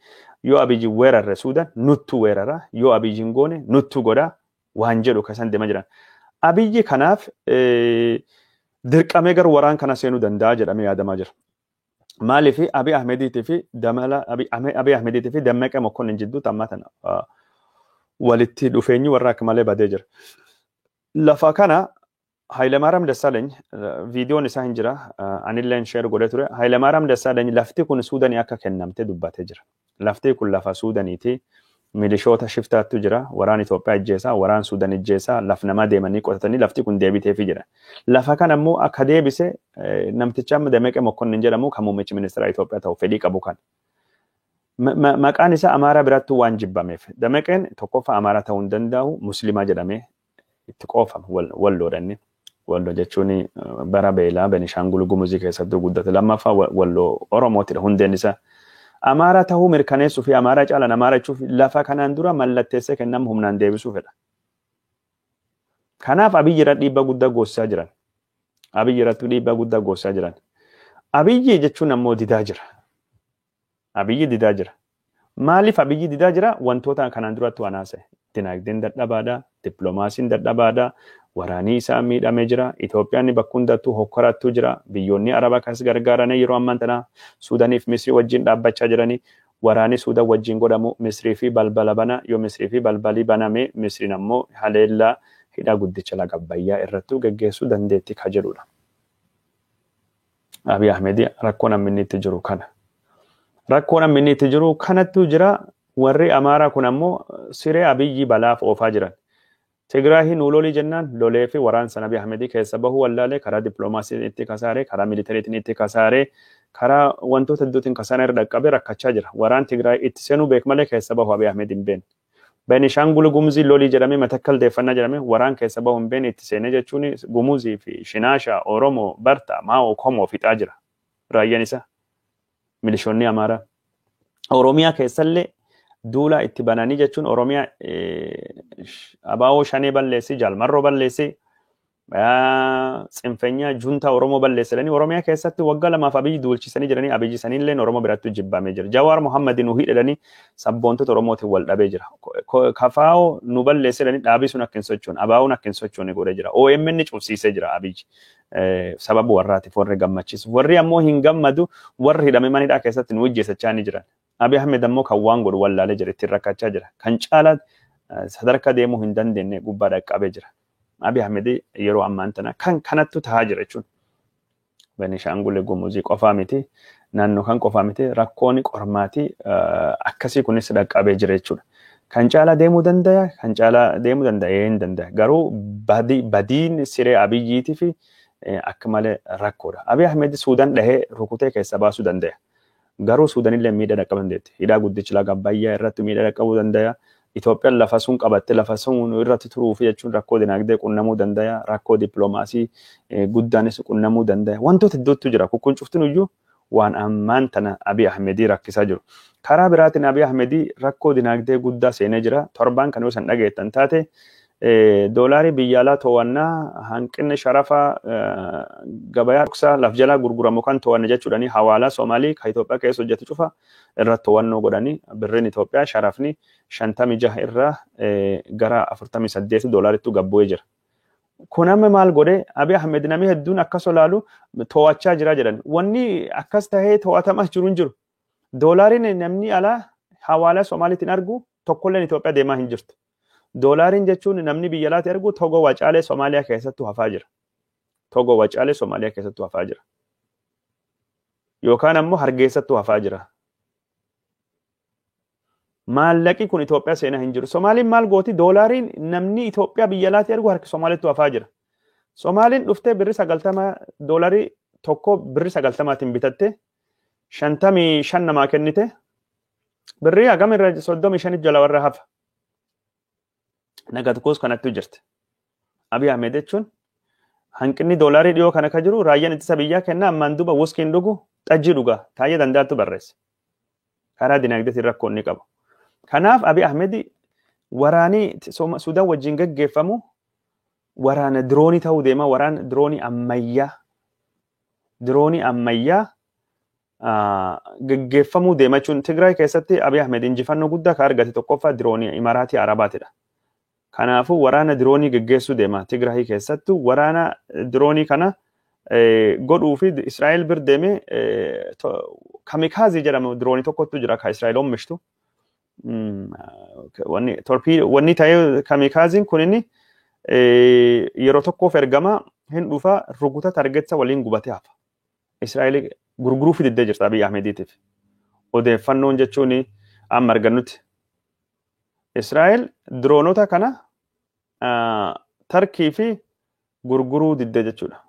yoo Abiyyi weerarre Suudaan nuttu weerara yoo Abiyyi hin goone nuttu godha waan jedhu kasan deema jiran. Abiyyi kanaaf dirqamee gara waraan kana seenuu danda'a jedhamee yaadamaa jira. Maaliif Abiy Ahmediitii fi Abiy Ahmediitii fi Dammaqee Mokkonnin jidduutti amma tana walitti dhufeenyi warra akka malee badee jira. Lafa kana Hayilemaariyaam Dassaalany viidiyoon isaa hin jira anillee sheer godhee ture. Hayilemaariyaam Dassaalany lafti kun Suudanii akka kennamte dubbatee jira. Lafti kun lafa Suudaniiti. Milishoota shiftaattu jira. Waraan Itoophiyaa ijjeesaa, waraan Suudaan ijjeesaa, laf namaa deemanii qotatanii lafti kun deebiteefii jira. Lafa kana immoo akka deebise namticha amma Dammaqee Mokkonnin jedhamu kan muummichi ministeera Itoophiyaa ta'u fedhii qabu kan. Maqaan isaa Amaaraa biratti waan jibbameef. Dammaqeen tokkoffaa Amaaraa ta'uu hin danda'u Muslimaa jedhamee itti qoofama walloodhanni. Walloo jechuun bara beelaa Benishaangul Gumuzii keessatti guddate. Lammaffaa walloo Oromootidha hundeen isaa. Amaaraa ta'uu mirkaneessuu fi Amaaraa caalan Amaaraa jechuuf lafa kanaan dura mallatteessee kennamu humnaan deebisuu fedha. Kanaaf Abiyyi irratti dhiibbaa guddaa goosisaa jiran. Abiyyi irratti dhiibbaa guddaa goosisaa jiran. Abiyyi jechuun ammoo didaa jira. Abiyyi didaa jira. Maaliif Abiyyi didaa jira? Wantoota kanaan duratti waan haasa'e. Dinagdeen dadhabaadha, dippiloomaasiin dadhabaadha, waraanii isaa miidhamee jira. Itoophiyaan bakka hundattuu hokkorattuu jira. Biyyoonni Arabaa kas gargaaranii yeroo ammaan tana Suudaaniif Misrii wajjin dhaabbachaa jiranii. Waraanii Suudaan wajjin godhamu Misrii fi balbala bana yoo Misrii fi balbalii baname Misriin ammoo haleellaa hidha guddicha laga Abbayyaa irrattuu geggeessuu dandeetti ka jedhudha. Abiy Ahmed rakkoon amma itti jiru kana. Rakkoon amma itti jiru kanattuu jira. Warri Amaaraa kun ammoo siree Abiyyi balaaf oofaa jiran. Tigraahi nuulolii jennaan lolee fi waraansa Abiy Ahmed keessa bahu wallaalee karaa dippiloomaasiin itti kasaaree, karaa militariitiin itti kasaaree, karaa wantoota hedduutiin kasaaree irra dhaqqabee rakkachaa jira. Waraan Tigraay itti seenuu beek malee keessa bahu Abiy Ahmed hin beekne. Benishaangul Gumuzii lolii jedhamee Matakkal deeffannaa jedhamee waraan keessa bahu hin beekne itti seenee jechuun Gumuzii fi Shinaashaa, Oromoo, Barta, Maa'oo, Komoo fixaa jira. Raayyaan isaa milishoonni Amaaraa. Oromiyaa keessallee duula itti bananii jechuun Oromiyaa abaa'oo shanee balleessi, jaalmarroo balleessi, tsinfeenyaa juntaa Oromoo balleessidanii Oromiyaa keessatti waggaa lamaaf Abiyyi duulchisanii jiranii Abiyyi saniillee Oromoo biratti jibbamee jira. Jawaar Mohammadin hidhanii sabboontota Oromootiin wal dhabee jira. Kafaa'oo nu balleessidanii dhaabii sun akka hin sochoone, abaa'oon akka hin sochoone godhee jira. OMN cufsiisee jira Abiyyi. Sababu warraatiif warri gammachiisu. Warri ammoo hin gammadu warri hidhame manidhaa keessatti nu hojjeessaa ni jiran. Abiy Ahmed ammoo kan waan godhu wallaalee jira ittiin rakkachaa jira. Kan caalaa sadarkaa deemuu hin dandeenye gubbaa dhaqqabee jira. Abiy Ahmed yeroo ammaan tana kan kanattu tahaa jira jechuudha. Benishaangul Gumuzii qofaa miti naannoo kan qofaa miti rakkoon qormaatii akkasii kunis dhaqqabee jira jechuudha. Kan caalaa deemuu danda'a, kan caalaa deemuu danda'ee hin danda'a. Garuu badiin siree Abiyyiitii fi akka malee rakkoodha. Abiy Ahmed Suudaan dhahee rukutee keessa baasuu danda'a. Garuu Suudaanillee miidhaa dhaqqabuu dandeetti. Hidhaa guddicha laga Abbayyaa irratti miidhaa dhaqqabuu danda'a. Itoophiyaan lafa sun qabatte lafa sun irratti turuuf jechuun rakkoo dinagdee qunnamuu danda'a. Rakkoo dippiloomaasii guddaanis qunnamuu danda'a. Wantoota hedduutu jira. Kun cuftin iyyuu waan ammaan tana Abiy Ahmed rakkisaa jiru. Karaa biraatiin Abiy Ahmed rakkoo dinagdee guddaa seenee jira. Torbaan kan yoo san dhageettan taate doolaarii biyya alaa to'annaa hanqinni sharafa gabayaa dhoksaa laf jalaa gurguramu kan to'anne jechuudhani hawaalaa Soomaalii kan Itoophiyaa keessa hojjetu cufa irratti to'annoo godhanii birriin Itoophiyaa sharafni 56 irraa gara 48 doolaaritti gabbu'ee jira. Kun amma maal godhe Abiy Ahmed namni hedduun akkas olaalu to'achaa jira jedhan. Wanni akkas tahee to'atamaa jiru hin jiru. Doolaariin namni alaa hawaalaa Soomaaliitiin argu tokkolleen Itoophiyaa deemaa hin jirtu. Doolaariin jechuun namni biyya alaatti ergu Togo Wacaalee Soomaaliyaa keessatti hafaa jira. Togo Wacaalee Soomaaliyaa keessatti hafaa jira. Yookaan ammoo Hargeessatti hafaa jira. Maallaqi kun Itoophiyaa seenaa hin jiru. Soomaaliin maal gooti? Doolaariin namni Itoophiyaa biyya alaatti ergu harka Soomaaliitti hafaa jira. Soomaaliin dhuftee birri 90 doolaarii tokko birri 90tiin bitatte 55 namaa kennite. Birri hagam irra 35 jala warra hafa. Nagatukos kanatti jirti. Abiy Ahmed jechuun hanqinni doolaarii dhiyoo kana ka jiru raayyaan ittisa biyyaa kenna ammaan duuba wuskiin dhugu xajjii dhuga taayee dandaattu barreesse. Karaa dinagdeetiin rakkoo inni qabu. Kanaaf Abiy Ahmed waraanii Suudaan wajjin gaggeeffamu waraana diroonii ta'uu deema waraana diroonii ammayyaa gaggeeffamuu deema jechuun Tigraay keessatti Abiy Ahmed injifannoo guddaa ka argate tokkoffaa diroonii Imaraatii Arabaatidha. Kanaafuu waraana diroonii gaggeessuu deema Tigraay keessatti waraana diroonii kana godhuu fi Israa'el bir deemee kamikaazii jedhamu diroonii tokkotu jira ka Israa'el oomishtu. Wanni ta'ee kamikaaziin kun inni yeroo tokkoof ergama hin dhufa rukuta targetsa waliin gubatee hafa. Israa'el gurguruu fididdee jirti Abiy Ahmediitiif. Odeeffannoon jechuun amma argannutti. Israa'el diroonota kana Tarkii fi gurguruu diddee jechuudha.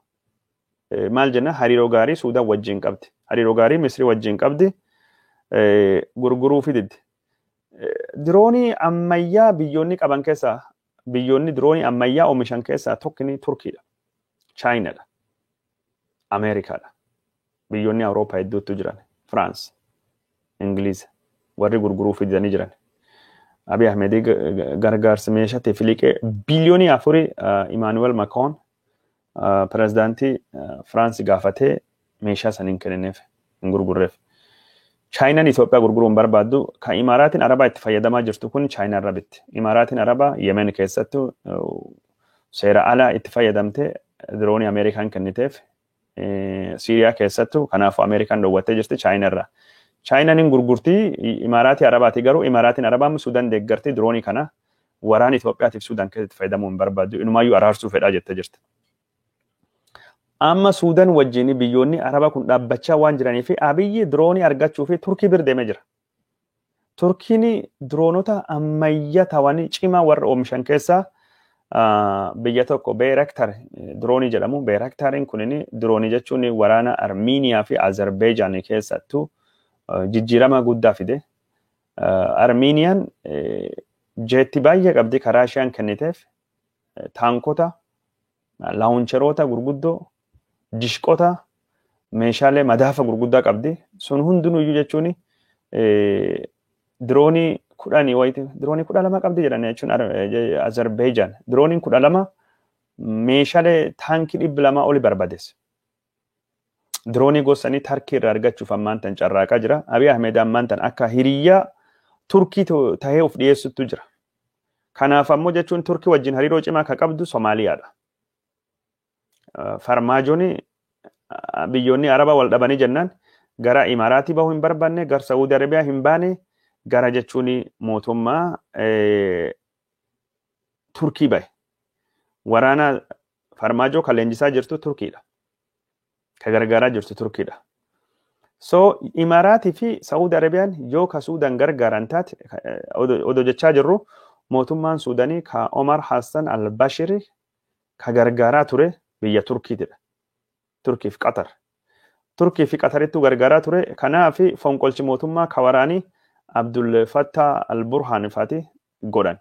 Maal jenna hariiroo gaarii Suudaan wajjin qabdi. Hariiroo gaarii Misrii wajjin qabdi. Gurguruu fididde. Diroonii ammayyaa biyyoonni qaban keessaa biyyoonni diroonii ammayyaa oomishan keessaa tokkini Turkiidha. Chaayinaadha. Ameerikaadha. Biyyoonni Awurooppaa hedduutu jiran. Firaans, Ingiliiz warri gurguruu fidanii jiran. Abiy Ahmed gargaarsa meeshaatti filiqee biliyoonii 4 Emmanuel Macron pirezidaantii Firaans gaafatee meeshaa saniin kenneef hin gurgurreef. Chaayinaan Itoophiyaa gurguruun barbaaddu kan Imaraatiin Arabaa itti fayyadamaa jirtu kun Chaayinaa irraa bitti. Imaraatiin Arabaa Yemen keessattuu seera alaa itti fayyadamtee diroonii Ameerikaan kenniteef Siiriyaa keessattuu kanaafuu Ameerikaan dhoowwattee jirti Chaayinaa irraa. Chaayinaan hin gurgurtii Imaraatii Arabaati garuu Imaraatiin Arabaa Suudaan deeggartii diroonii kana waraan Itoophiyaatiif Suudaan keessatti fayyadamuu hin barbaaddu. Inumaayyuu araarsuu fedhaa jettee jirti. Amma Suudaan wajjin biyyoonni Arabaa kun dhaabbachaa waan jiranii fi Abiyyi diroonii argachuu fi Turkii bir deemee jira. Turkiin diroonota ammayyaa ta'anii cimaa warra oomishan keessaa biyya tokko Beeraktar diroonii jedhamu. Beeraktariin kunin diroonii jechuun waraana Armiiniyaa fi Azerbeejaan keessattuu jijjiirama guddaa fide. Armiiniyaan jeetti baay'ee qabdi karaa isheen kenniteef taankota, laawuncheroota gurguddoo, dishqota, meeshaalee madaafa gurguddaa qabdi. Sun hundinuyyuu jechuun diroonii 12 qabdi jedhan jechuun Azerbeejaan. Dirooniin 12 meeshaalee taankii 200 oli barbaadeessa. Diroonii gosanii Tarkii irraa argachuuf ammaan tan carraaqaa jira. Abiy Ahmed ammaan tan akka hiriyyaa Turkii tahee of dhiyeessuttu jira. Kanaaf ammoo jechuun Turkii wajjin hariiroo cimaa ka qabdu Somaaliyaadha. Farmaajoon biyyoonni Arabaa wal dhabanii jennaan gara Imaraatii bahuu hin barbaanne gara Saudi Arabiyaa hin baane gara jechuun mootummaa Turkii bahe. Waraana Farmaajoo kan leenjisaa jirtu Turkiidha. Ka gargaaraa jirtu Turkiidha. So Imaraatii fi Saudi Arabiyaan yoo ka Suudaan gargaaran taate odoo jechaa jirru mootummaan Suudaanii ka Omar Hassan al-Bashir ka gargaaraa ture biyya Turkiitidha. Turkii fi Qatar. Turkii fi Qatarittu gargaaraa ture. Kanaaf fonqolchi mootummaa ka waraanii Abdul Fattah al-Burhan faati godhan.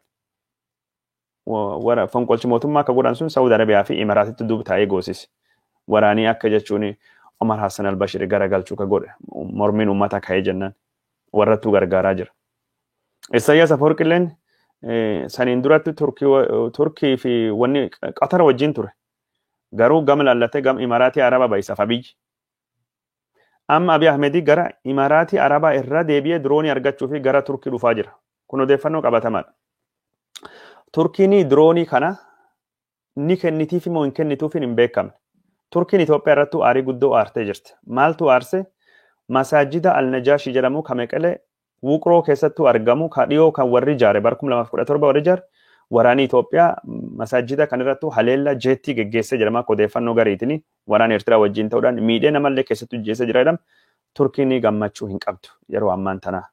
Fonqolchi mootummaa ka godhan sun Saudi Arabiyaa fi Imaraatitti duuba taa'ee goosise. Waraanii akka jechuun Omar Hassan al-Bashir garagalchuu ka godhe. Mormiin uummata ka'ee jennaan warrattuu gargaaraa jira. Isaayyaas Afwerqiilleen saniin duratti Turkii fi wanni Qatar wajjin ture. Garuu gam laallatee gam Imaraatii Arabaa baay'isaaf Abiyyi. Amma Abiy Ahmed gara Imaraatii Arabaa irra deebi'ee diroonii argachuu fi gara Turkii dhufaa jira. Kun odeeffannoo qabatamaadha. Turkiin diroonii kana ni kennitiif moo hin kennituuf hin beekamne. Turkiin Itoophiyaa irratti aarii guddoo aartee jirti. Maaltu aarse? Masaajida Al-Najaashi jedhamu ka Meqelee Wuqroo keessattuu argamu ka dhiyoo kan warri ijaare bara 2017 warri ijaare waraanii Itoophiyaa masaajida kan irrattu haleella jeetti geggeessee jedhama akka odeeffannoo gariitiin waraana Eertiraa wajjin ta'uudhaan miidhee namallee keessattuu jeessa jira jedhama. Turkiin gammachuu hin qabdu yeroo ammaan tanaa.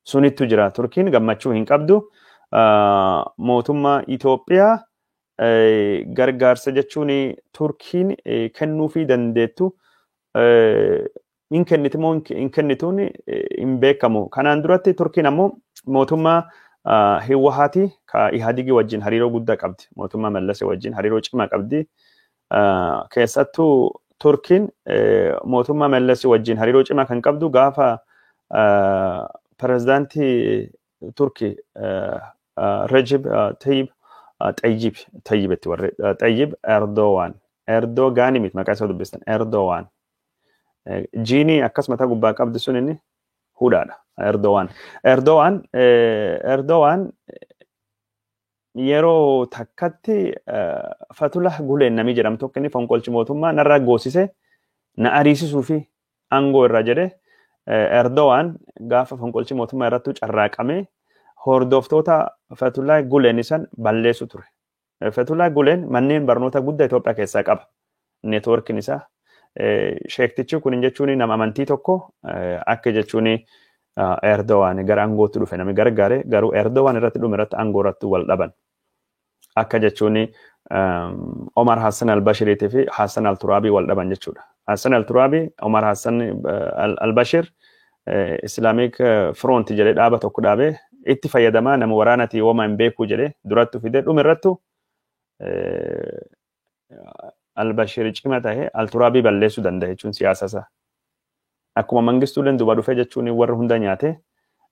Sunittu jira. Turkiin gammachuu hin qabdu. Mootummaa Itoophiyaa gargaarsa jechuun Turkiin kennuufii dandeettu hin kenniti moo hin kennituun hin beekamu. Kanaan duratti Turkiin ammoo mootummaa Hiwahaatii ka Ihaadigii wajjin hariiroo guddaa qabdi. Mootummaa Mallasee wajjin hariiroo cimaa qabdi. Keessattuu Turkiin mootummaa Mallasee wajjin hariiroo cimaa kan qabdu gaafa pirezidaantii Turkii Recep Tayyip طيب التوري طيب Erdogan ميت ما كاسو دبستن Erdogan جيني أكاس متى قبا قبض سنني هو ده Erdogan yeroo takkatti Fethullah Gulen namni jedhamu tokko inni fonqolchi mootummaa narraa goosise na ariisisuu fi aangoo irraa jedhe Erdogan gaafa fonqolchi mootummaa irratti carraaqame hordoftoota Fethullah Gulen isan balleessu ture. Fethullah Gulen manneen barnoota guddaa Itoophiyaa keessaa qaba. Neetwoorkiin isaa sheektichi kun jechuun nama amantii tokko akka jechuun Erdogan gara aangootti dhufe namni gargaare garuu Erdogan irratti dhume irratti aangoo irratti wal dhaban. Akka jechuun Omar Hassan al-Bashir fi Hassan al-Turabi wal dhaban jechuudha. Hassan al-Turabi Omar Hassan al-Bashir Islamic Front jedhee dhaaba tokko dhaabee itti fayyadamaa nama waraanati wooma hin beeku jedhee duratti fidee dhume irratti al-Bashir cima ta'ee al-Turabi balleessuu danda'a jechuun siyaasa isaa. Akkuma mangistuuleen duba dhufe jechuun warra hunda nyaate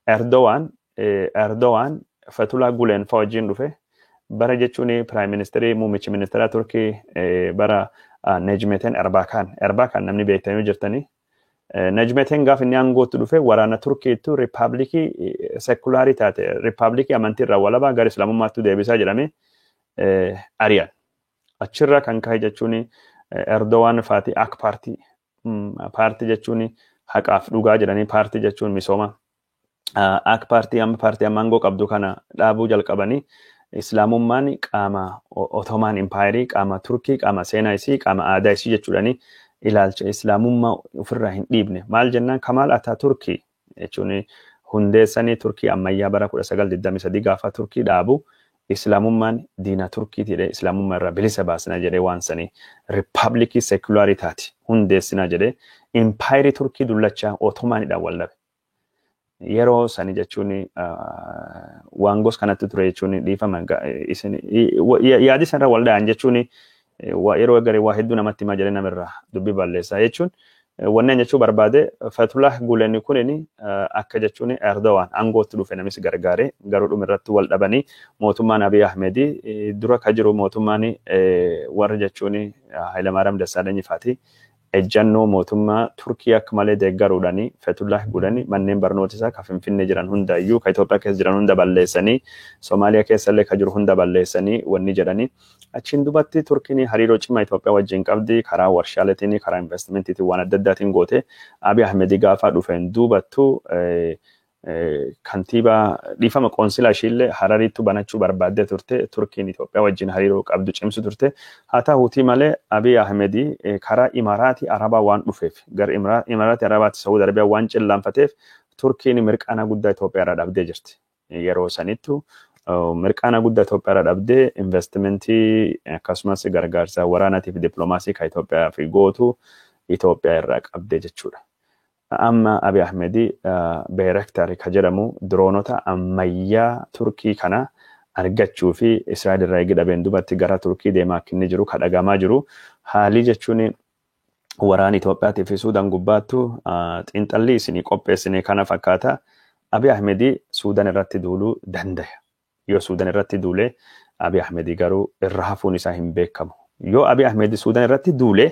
Erdogan Fethullah Gulen fa wajjin dhufe bara jechuun Prime Minister muummichi ministeera Turkii bara Necmettin Erbakan namni beektanii jirtanii Necmettin gaafa inni aangootti dhufe waraana Turkiitu Riippaabilikii sekularii taate Riippaabilikii amantii irraa walabaa gara Islaamummaatti deebisaa jedhame ari'an. Achirra kan ka'e jechuun Erdogan faati akka paartii jechuun haqaaf dhugaa jedhanii paartii jechuun misooma akka paartii amma aangoo qabdu kana dhaabuu jalqabanii Islaamummaan qaama Ottoman Empire qaama Turkii qaama seenaa isii qaama aadaa isii jechuudhani ilaalcha Islaamummaa ofirraa hin dhiibne maal jennaan Kamal Atatürk jechuun hundeessanii Turkii ammayyaa bara 1923 gaafa Turkii dhaabu Islaamummaan diina Turkiitidha Islaamummaa irraa bilisa baasna jedhee waan sanii Riippaabilikii sekularii taati hundeessina jedhee Empire Turkii dullachaa Ottomanidhaan wal dhabe. Yeroo sani jechuun waan gos kanatti ture jechuun dhiifama yaadi sanarra wal dha'an jechuun yeroo garee waa hedduu namatti himaa jedhee namirraa dubbii balleessaa jechuun wannan jechuu barbaade Fethullah Gulen kunini akka jechuun Erdogan aangootti dhufe namis gargaare garuu dhumirratti wal dhabanii mootummaan Abiy Ahmed dura ka jiru mootummaan warra jechuun Hayilamaariyaam Dassaalany faati ejjannoo mootummaa Turkii akka malee deeggaruudhaani Fethullah Gulen manneen barnoota isaa ka Finfinnee jiran hundaayyuu ka Itoophiyaa keessa jiran hunda balleessanii Soomaaliyaa keessa illee ka jiru hunda balleessanii wanni jedhanii achiin dubatti Turkiin hariiroo cimaa Itoophiyaa wajjin qabdi karaa warshaaleetiin karaa investimentiin waan adda addaatiin goote Abiy Ahmed gaafa dhufeen duubattu kantiibaa dhiifama qoonsilaa ishiillee Harariitti banachuu barbaadde turte Turkiin Itoophiyaa wajjin hariiroo qabdu cimsu turte haa ta'uutii malee Abiy Ahmed karaa Imaaraatii Arabaa waan dhufeef gara Imaaraatii Arabaatti Saudi Arabiyaa waan cillaanfateef Turkiin mirqaana guddaa Itoophiyaa irraa dhabdee jirti yeroo sanittu mirqaana guddaa Itoophiyaa irraa dhabdee investimentii akkasumas gargaarsa waraanaatiif dippiloomaasii ka Itoophiyaa fi gootu Itoophiyaa irraa qabdee jechuudha. Amma Abiy Ahmed Bayraktar ka jedhamu droonota ammayyaa Turkii kana argachuu fi Israa'el irraa gidhabeen dubatti gara Turkii deemaa kinni jiru ka dhagamaa jiru haalii jechuun waraana Itoophiyaa fi Suudaan gubbaattu xiinxallii isinii qopheessine kana fakkaata Abiy Ahmed Suudaan irratti duuluu danda'a. Yoo Suudaan irratti duulee Abiy Ahmed garuu irra hafuun isaa hin beekamu. Yoo Abiy Ahmed Suudaan irratti duulee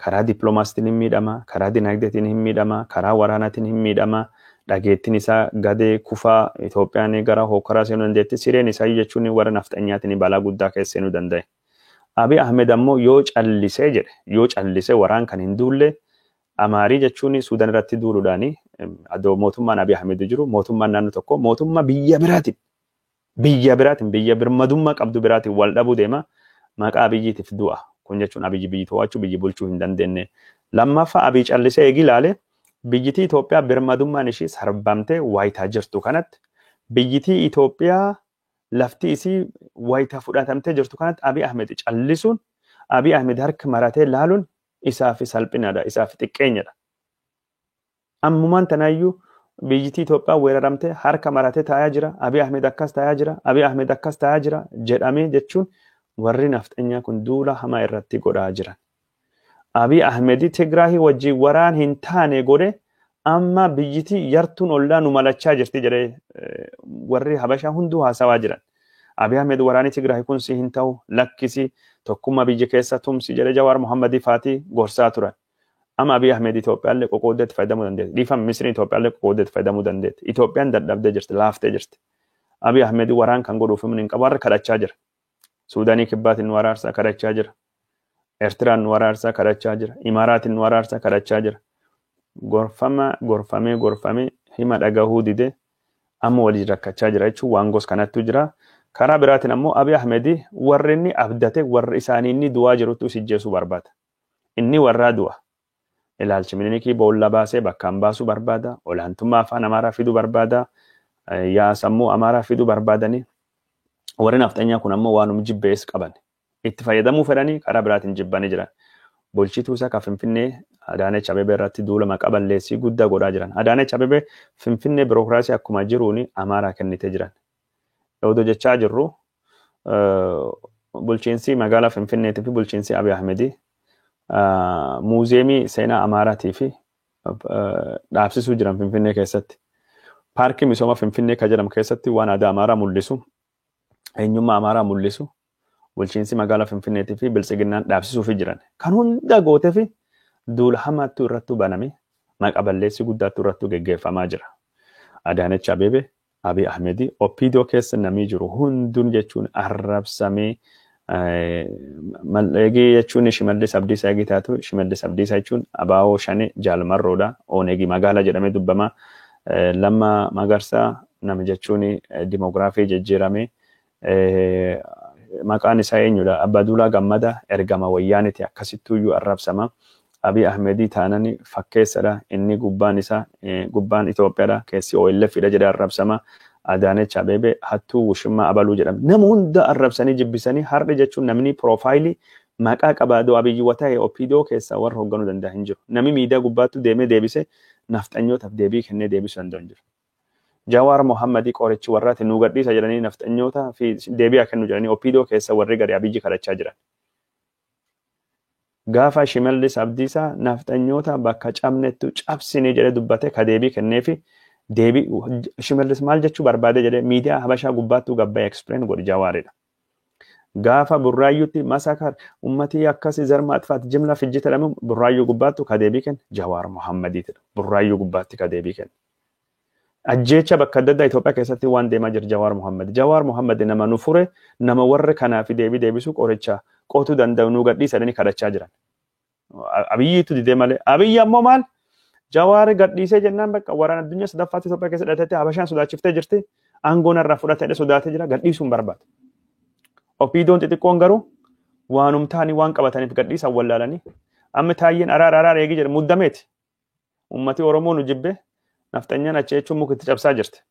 karaa dippiloomaasiitiin hin miidhama, karaa dinagdeetiin hin miidhama, karaa waraanaatiin hin miidhama, dhageettiin isaa gadee kufaa Itoophiyaan gara hokkaraa seenuu dandeetti sireen isaa jechuun warra nafxanyaatiin balaa guddaa keessa seenuu danda'e. Abiy Ahmed ammoo yoo callisee waraan kan hin duulle Amaarii jechuun Suudaan irratti duuluudhaani adoo mootummaan Abiy Ahmed jiru mootummaan naannoo tokko mootummaa biyya biraatiin biyya birmadummaa qabdu biraatiin wal dhabuu deema maqaa biyyiitiif du'a. Kun jechuun biyyi to'achuu biyyi bulchuu hin dandeenye. Lammaffaa Abiy callisee eegi ilaale biyyitii Itoophiyaa birmadummaan ishii sarbamtee waayitaa jirtu kanatti biyyitii Itoophiyaa lafti isii waayitaa fudhatamtee jirtu kanatti Abiy Ahmed callisuun Abiy Ahmed harka maratee laaluun isaaf salphinaadha isaaf xiqqeenyadha. Ammumaan tanaayyuu biyyitii Itoophiyaa weeraramtee harka maratee taa'aa jira Abiy Ahmed akkas taa'aa jira Abiy Ahmed akkas taa'aa jira jedhamee jechuun warri nafxanyaa kun duula hamaa irratti godhaa jiran. Abiy Ahmed Tigraahii wajjin waraan hin taane godhe amma biyyitii yartuun ollaa nu malachaa jirti jedhee warri Habashaa hunduu haasawaa jiran. Abiy Ahmed waraani Tigraay kun si hin ta'u lakkisi tokkummaa biyya keessa tumsi jedhe Jawaar Mohammadii faati gorsaa turan. Amma Abiy Ahmed Itoophiyaallee qoqqooddeetti fayyadamuu dandeetti. Dhiifama Misrii Itoophiyaallee qoqqooddeetti fayyadamuu dandeetti. Itoophiyaan dadhabdee jirti, laaftee jirti. Abiy Ahmed waraan kan godhuuf hin qabu har'a kadhachaa jira. Suudaanii kibbaatiin nu waraarsaa kadhachaa jira. Eertiraan nu waraarsaa kadhachaa jira. Imaaraatiin nu waraarsaa kadhachaa jira. Gorfamee hima dhagahuu dide amma walii rakkachaa jira jechuun waan gos kanattu jira. Karaa biraatiin ammoo Abiy Ahmed warri inni abdate warri isaanii inni du'aa jirutu sijjeessuu barbaada. Inni warraa du'a. Ilaalchi Minilikii boolla baasee bakkaan baasuu barbaada. Olaantummaa afaan Amaaraa fiduu barbaada. Yaa sammuu Amaaraa fiduu barbaadanii. Warri nafxanyaa kun ammoo waanum jibbees qaban. Itti fayyadamuu fedhanii karaa biraatiin jibbanii jiran. Bulchituu isaa kan Finfinnee Adaanech Abeebee irratti duula maqaa balleessii guddaa godhaa jiran. Adaanech Abeebee Finfinnee birookiraasii akkuma jiruuni Amaaraa kennitee jiran. Odoo jechaa jirru bulchiinsi magaalaa Finfinneetii fi bulchiinsi Abiy Ahmed muuzeemii seenaa Amaaraatii fi dhaabsisuu jiran Finfinnee keessatti. Paarkii misooma Finfinnee kan jedhamu keessatti waan aadaa Amaaraa mul'isu, eenyummaa Amaaraa mul'isu, bulchiinsi magaalaa Finfinneetii fi bilisiginnaan dhaabsisuuf jiran. Kan hunda gootee fi duula hamaattu irrattu baname maqaa balleessii guddaattu irrattu geggeeffamaa jira. Adaanech Abeebee, Abiy Ahmed Oppiidoo keessa namni jiru hunduun jechuun arrabsamee malleegii jechuun Shimallis Abdiisaa eegii taatu Shimallis Abdiisaa jechuun Abaawoo Shanee Jaalmarroodha. Oneegii magaalaa jedhamee dubbama. Lamma Magarsaa nama jechuun dimoogiraafii jijjiirame. Maqaan isaa eenyudha? Abbaduulaa Gammada ergama wayyaaniti akkasittuyyuu arrabsama. Abiy Ahmed taanani fakkeessadha. Inni gubbaan isaa gubbaan Itoophiyaadha. Keessi OLF dha jedhee arrabsama. Adaanech Abeebee hattuu wushummaa abaluu jedhama. Nama hunda arrabsanii jibbisanii har'a jechuun namni piroofaayilii maqaa qabaadoo Abiyyii ta'e Oppiidoo keessaa warra hoogganuu danda'a hin jiru. Namni miidiyaa gubbaattu deemee deebisee nafxanyootaaf deebii kennee deebisuu danda'u hin jiru. Jawaar Mohammadii qorichi warraati nu gadhiisa jedhanii nafxanyoota fi deebii kennu jedhanii Oppiidoo keessa warri gadi Abiyyi kadhachaa jiran. Gaafa Shimallis Abdiisaa nafxanyoota bakka cabnettu cabsine jedhee dubbate ka deebii kenneefi deebii Shimallis maal jechuu barbaade jedhee miidiyaa Habashaa gubbaattu gabbaa explain godhi Jawaaridha. Gaafa Burraayyuutti masakar ummatii akkasi zarmaatfaat jimla fijjita lamu Burraayyuu gubbaattu ka deebii kenne Jawaar Mohammadiitidha. Burraayyuu gubbaatti ka deebii kenne. Ajjeecha bakka adda addaa Itoophiyaa keessatti waan deemaa jira Jawaar Mohammad. Jawaar Mohammad nama nu fure nama warra kanaaf deebii deebisuu qoricha qootuu danda'u nu gadhiisadanii kadhachaa jiran. Abiyyiitu didee malee. Abiyyi ammoo maal? Jawaar gadhiisee jennaan bakka waraana addunyaa sadaffaatti Itoophiyaa keessa dhalatee Habashaan sodaachiftee jirti. Aangoon irraa fudhatee sodaatee jira. Gadhiisuun barbaada. Oppiidoon xixiqqoon garuu waanum ta'anii waan qabataniif gadhiisan wallaalanii. Amma taayyeen araara eegii jedhe muddameeti. Ummati Oromoo nu jibbee nafxanyaan achi jechuun mukitti cabsaa jirti.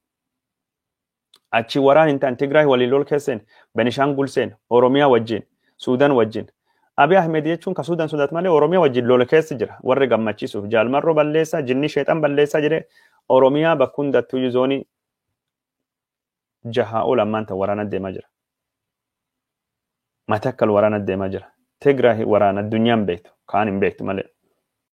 Achi waraan hin ta'an Tigraay waliin lol keesseen, Benishaangul seen, Oromiyaa wajjin, Suudaan wajjin. Abiy Ahmed jechuun ka Suudaan sodaatu malee Oromiyaa wajjin lol keessa jira. Warri gammachiisuuf Jaalmarroo balleessaa, Jinni Sheexan balleessaa jedhee Oromiyaa bakka hundattuu zoonii jahaa ol ammaan ta'an waraana deemaa jira. Matakkal waraana deemaa jira. Tigraay waraana addunyaan beektu, kaan hin beektu malee.